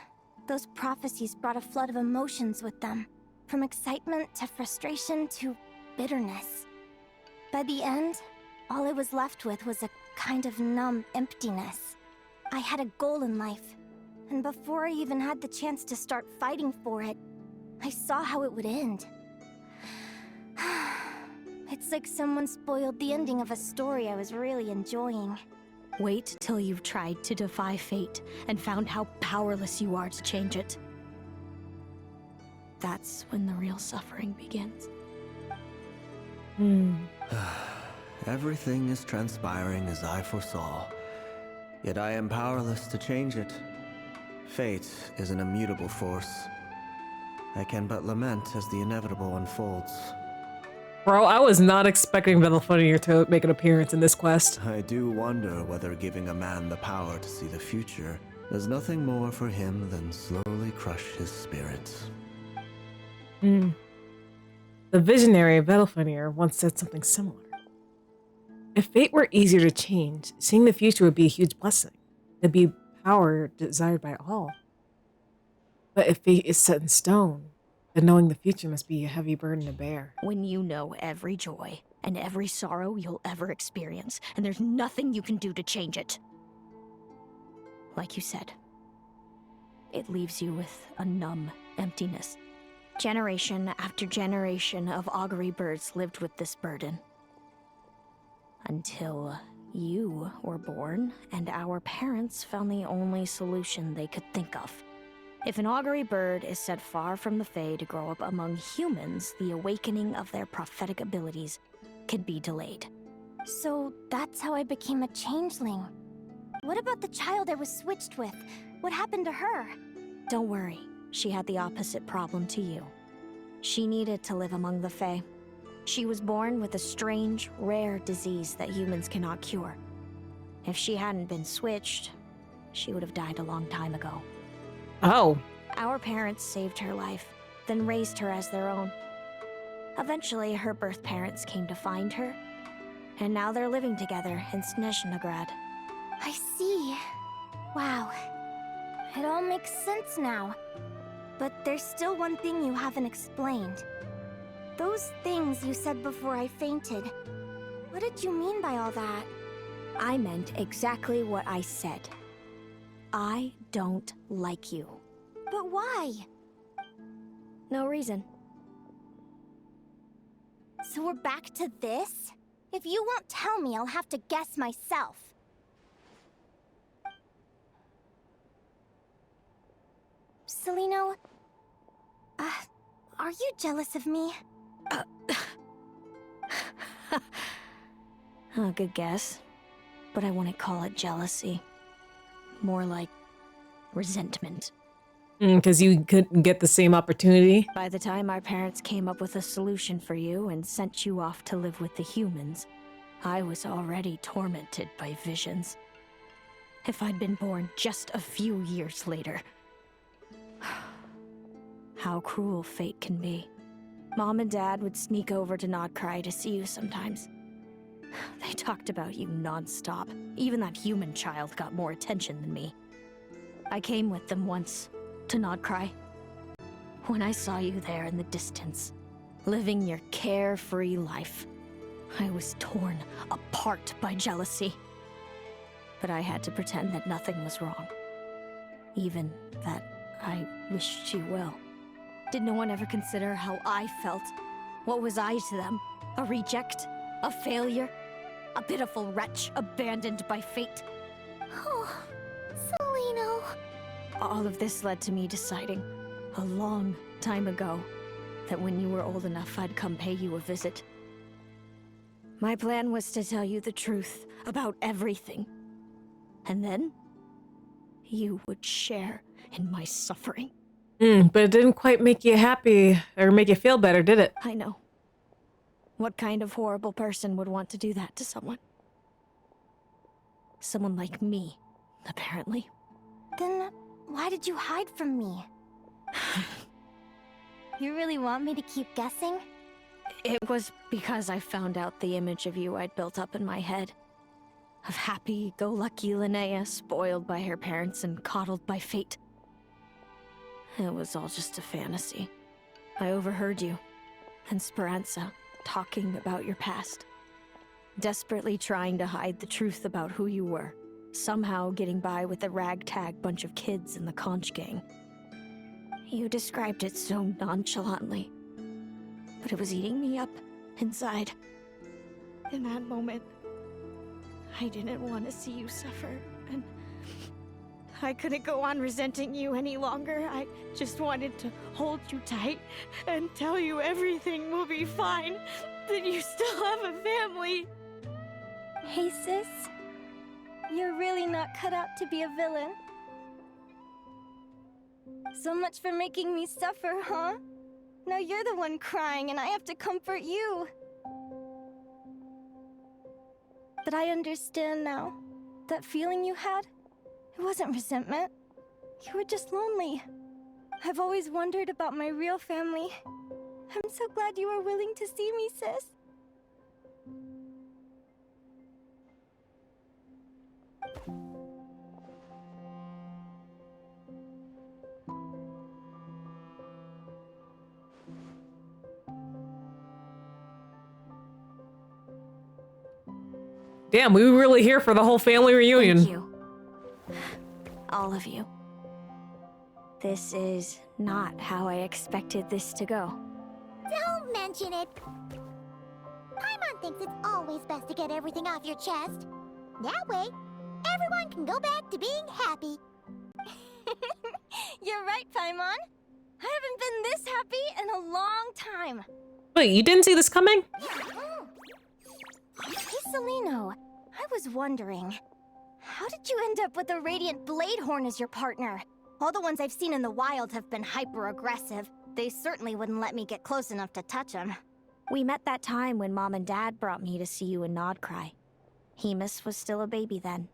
Those prophecies brought a flood of emotions with them. From excitement to frustration to bitterness. By the end, all I was left with was a kind of numb emptiness. I had a goal in life, And before I even had the chance to start fighting for it, I saw how it would end. It's like someone spoiled the ending of a story I was really enjoying. Wait till you've tried to defy fate and found how powerless you are to change it. That's when the real suffering begins. Everything is transpiring as I foresaw, yet I am powerless to change it. Fate is an immutable force. I can but lament as the inevitable unfolds. Bro, I was not expecting Battlefrontier to make an appearance in this quest. I do wonder whether giving a man the power to see the future does nothing more for him than slowly crush his spirit. The visionary of Battlefrontier once said something similar. If fate were easier to change, seeing the future would be a huge blessing. It'd be power desired by all. But if fate is set in stone, then knowing the future must be a heavy burden to bear. When you know every joy and every sorrow you'll ever experience, and there's nothing you can do to change it. Like you said, it leaves you with a numb emptiness. Generation after generation of augury birds lived with this burden. Until you were born, and our parents found the only solution they could think of. If an augury bird is set far from the Fae to grow up among humans, the awakening of their prophetic abilities could be delayed. So that's how I became a changeling. What about the child I was switched with? What happened to her? Don't worry, she had the opposite problem to you. She needed to live among the Fae. She was born with a strange, rare disease that humans cannot cure. If she hadn't been switched, she would have died a long time ago. Oh. Our parents saved her life, then raised her as their own. Eventually, her birth parents came to find her, and now they're living together in Snezhnegrad. I see. Wow. It all makes sense now. But there's still one thing you haven't explained. Those things you said before I fainted. What did you mean by all that? I meant exactly what I said. I don't like you. But why? No reason. So we're back to this? If you won't tell me, I'll have to guess myself. Celino, are you jealous of me? Oh, good guess. But I wouldn't call it jealousy. More like resentment. Because you couldn't get the same opportunity? By the time our parents came up with a solution for you and sent you off to live with the humans, I was already tormented by visions. If I'd been born just a few years later. How cruel fate can be. Mom and Dad would sneak over to Nodcry to see you sometimes. They talked about you non-stop. Even that human child got more attention than me. I came with them once, to Nodcry. When I saw you there in the distance, living your carefree life, I was torn apart by jealousy. But I had to pretend that nothing was wrong. Even that I wished you well. Did no one ever consider how I felt? What was I to them? A reject? A failure? A pitiful wretch abandoned by fate? Oh, Celino. All of this led to me deciding, a long time ago, that when you were old enough, I'd come pay you a visit. My plan was to tell you the truth about everything. And then, you would share in my suffering. But it didn't quite make you happy, or make you feel better, did it? I know. What kind of horrible person would want to do that to someone? Someone like me, apparently. Then, why did you hide from me? You really want me to keep guessing? It was because I found out the image of you I'd built up in my head. Of happy-go-lucky Linnea, spoiled by her parents and coddled by fate. It was all just a fantasy. I overheard you, and Speranza, talking about your past. Desperately trying to hide the truth about who you were. somehow getting by with a ragtag bunch of kids in the conch gang. You described it so nonchalantly, but it was eating me up inside. In that moment, I didn't want to see you suffer, and I couldn't go on resenting you any longer. I just wanted to hold you tight and tell you everything will be fine, that you still have a family. Hey, sis. You're really not cut out to be a villain. So much for making me suffer, huh? Now you're the one crying and I have to comfort you. But I understand now. That feeling you had, it wasn't resentment. You were just lonely. I've always wondered about my real family. I'm so glad you were willing to see me, sis. Damn, we were really here for the whole family reunion. Thank you. All of you. This is not how I expected this to go. Don't mention it. Paimon thinks it's always best to get everything off your chest. That way, everyone can go back to being happy. You're right, Paimon. I haven't been this happy in a long time. Wait, you didn't see this coming? Hey, Celino, I was wondering, how did you end up with a Radiant Bladehorn as your partner? All the ones I've seen in the wild have been hyper-aggressive. They certainly wouldn't let me get close enough to touch them. We met that time when Mom and Dad brought me to see you in Nodcry. Hemus was still a baby then.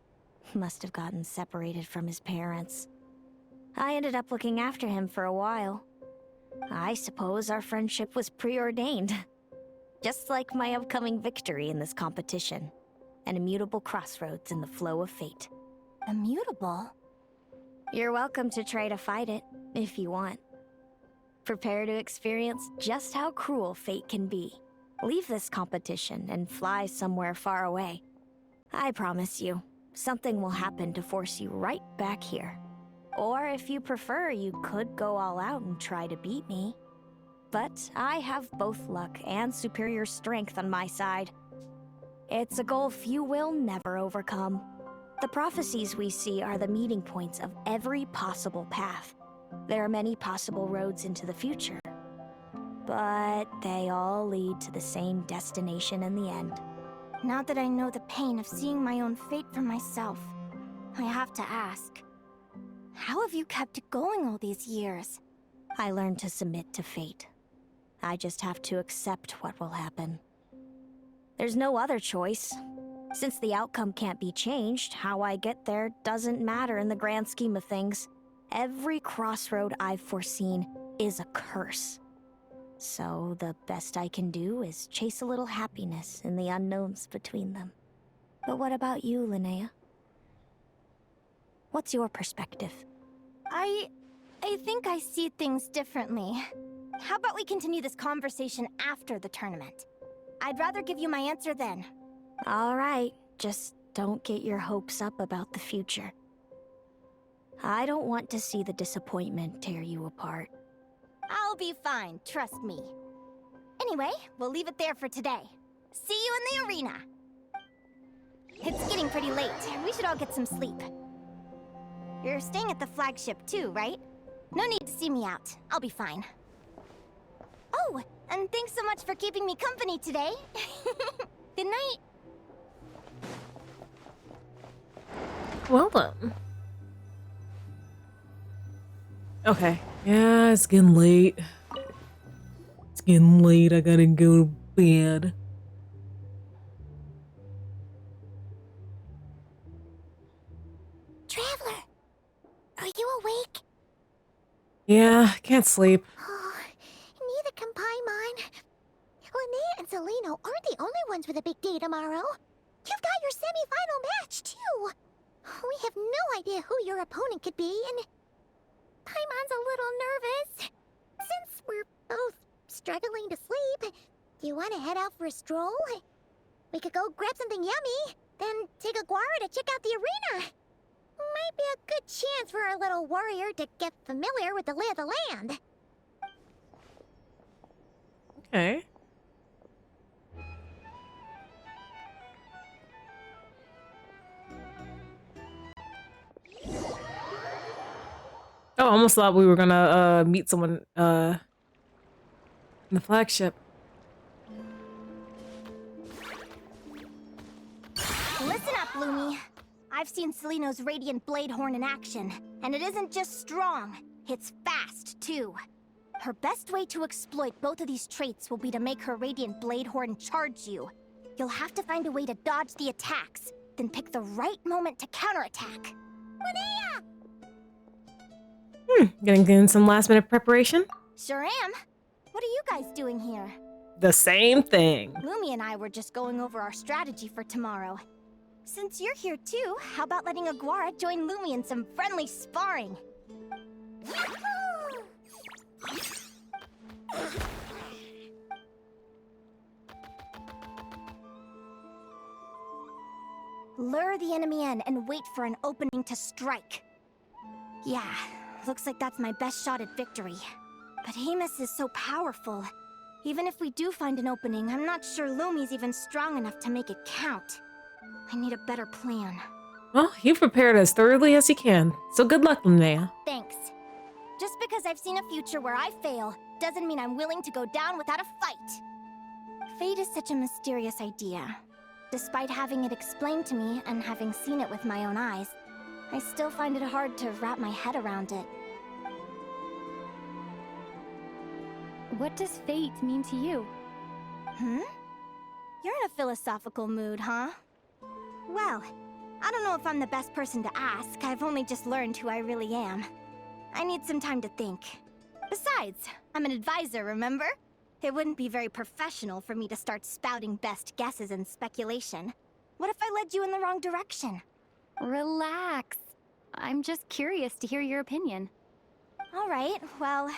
Must have gotten separated from his parents. I ended up looking after him for a while. I suppose our friendship was preordained. Just like my upcoming victory in this competition. An immutable crossroads in the flow of fate. Immutable? You're welcome to try to fight it, if you want. Prepare to experience just how cruel fate can be. Leave this competition and fly somewhere far away. I promise you, something will happen to force you right back here. Or if you prefer, you could go all out and try to beat me. But I have both luck and superior strength on my side. It's a goal few will never overcome. The prophecies we see are the meeting points of every possible path. There are many possible roads into the future. But they all lead to the same destination in the end. Now that I know the pain of seeing my own fate for myself, I have to ask, how have you kept it going all these years? I learned to submit to fate. I just have to accept what will happen. There's no other choice. Since the outcome can't be changed, how I get there doesn't matter in the grand scheme of things. Every crossroad I've foreseen is a curse. So the best I can do is chase a little happiness in the unknowns between them. But what about you, Linnea? What's your perspective? I think I see things differently. How about we continue this conversation after the tournament? I'd rather give you my answer then. All right, just don't get your hopes up about the future. I don't want to see the disappointment tear you apart. I'll be fine, trust me. Anyway, we'll leave it there for today. See you in the arena! It's getting pretty late. We should all get some sleep. You're staying at the flagship too, right? No need to see me out. I'll be fine. Oh, and thanks so much for keeping me company today. Good night. Well done. Okay. Yeah, it's getting late. It's getting late. I gotta go to bed. Traveler, are you awake? Yeah, can't sleep. Oh, neither can Paimon. Linnea and Celino aren't the only ones with a big day tomorrow. You've got your semi-final match, too. We have no idea who your opponent could be, and Paimon's a little nervous. Since we're both struggling to sleep, do you want to head out for a stroll? We could go grab something yummy. then take Aguara to check out the arena. Might be a good chance for our little warrior to get familiar with the lay of the land. Okay. Oh, I almost thought we were gonna meet someone in the flagship. Listen up, Lumi. I've seen Seleno's Radiant Blade Horn in action, and it isn't just strong, it's fast, too. Her best way to exploit both of these traits will be to make her Radiant Blade Horn charge you. You'll have to find a way to dodge the attacks, then pick the right moment to counterattack. Linnea! Getting in some last-minute preparation? Sure am. What are you guys doing here? The same thing. Lumi and I were just going over our strategy for tomorrow. Since you're here too, how about letting Aguara join Lumi in some friendly sparring? Lure the enemy in and wait for an opening to strike. Yeah, looks like that's my best shot at victory. But Hemus is so powerful. Even if we do find an opening, I'm not sure Lumi's even strong enough to make it count. I need a better plan. Well, you've prepared as thoroughly as you can, so good luck, Linnea. Thanks. Just because I've seen a future where I fail, doesn't mean I'm willing to go down without a fight. Fate is such a mysterious idea. Despite having it explained to me and having seen it with my own eyes, I still find it hard to wrap my head around it. What does fate mean to you? You're in a philosophical mood, huh? Well, I don't know if I'm the best person to ask. I've only just learned who I really am. I need some time to think. Besides, I'm an advisor, remember? It wouldn't be very professional for me to start spouting best guesses and speculation. What if I led you in the wrong direction? Relax. I'm just curious to hear your opinion. All right, well,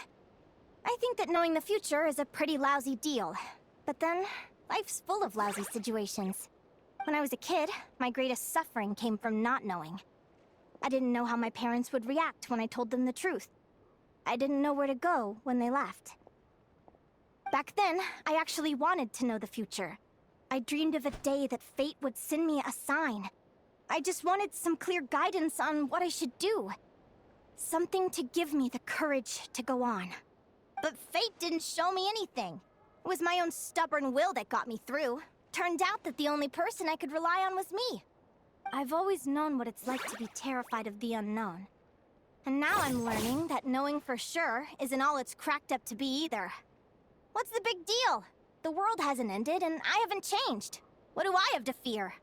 I think that knowing the future is a pretty lousy deal. But then, life's full of lousy situations. When I was a kid, my greatest suffering came from not knowing. I didn't know how my parents would react when I told them the truth. I didn't know where to go when they left. Back then, I actually wanted to know the future. I dreamed of a day that fate would send me a sign. I just wanted some clear guidance on what I should do. Something to give me the courage to go on. But fate didn't show me anything. It was my own stubborn will that got me through. Turned out that the only person I could rely on was me. I've always known what it's like to be terrified of the unknown. And now I'm learning that knowing for sure isn't all it's cracked up to be either. What's the big deal? The world hasn't ended and I haven't changed. What do I have to fear?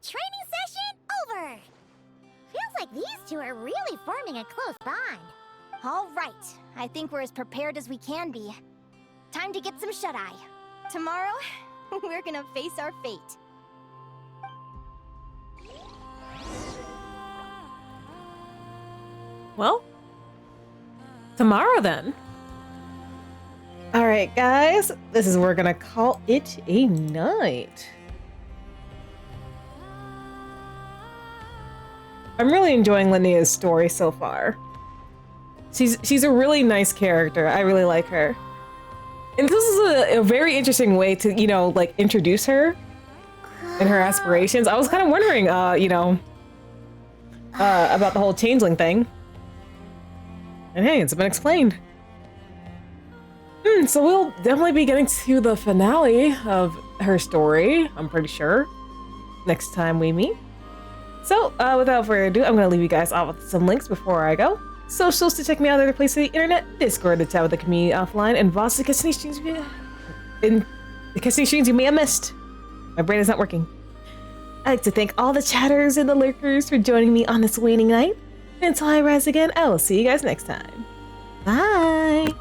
Training session over! Feels like these two are really forming a close bond. All right, I think we're as prepared as we can be. Time to get some shut-eye. Tomorrow, we're gonna face our fate. Well, tomorrow then. All right, guys, this is where we're gonna call it a night. I'm really enjoying Linnea's story so far. She's a really nice character. I really like her. And this is a very interesting way to, you know, like introduce her and her aspirations. I was kind of wondering, you know, about the whole changeling thing. And hey, it's been explained. So we'll definitely be getting to the finale of her story, I'm pretty sure, next time we meet. So, without further ado, I'm going to leave you guys off with some links before I go. Socials to check me out other places on the internet, Discord to chat with the community offline, and Voss to catch any streams you may have missed. My brain is not working. I'd like to thank all the chatters and the lurkers for joining me on this waning night. Until I rise again, I will see you guys next time. Bye!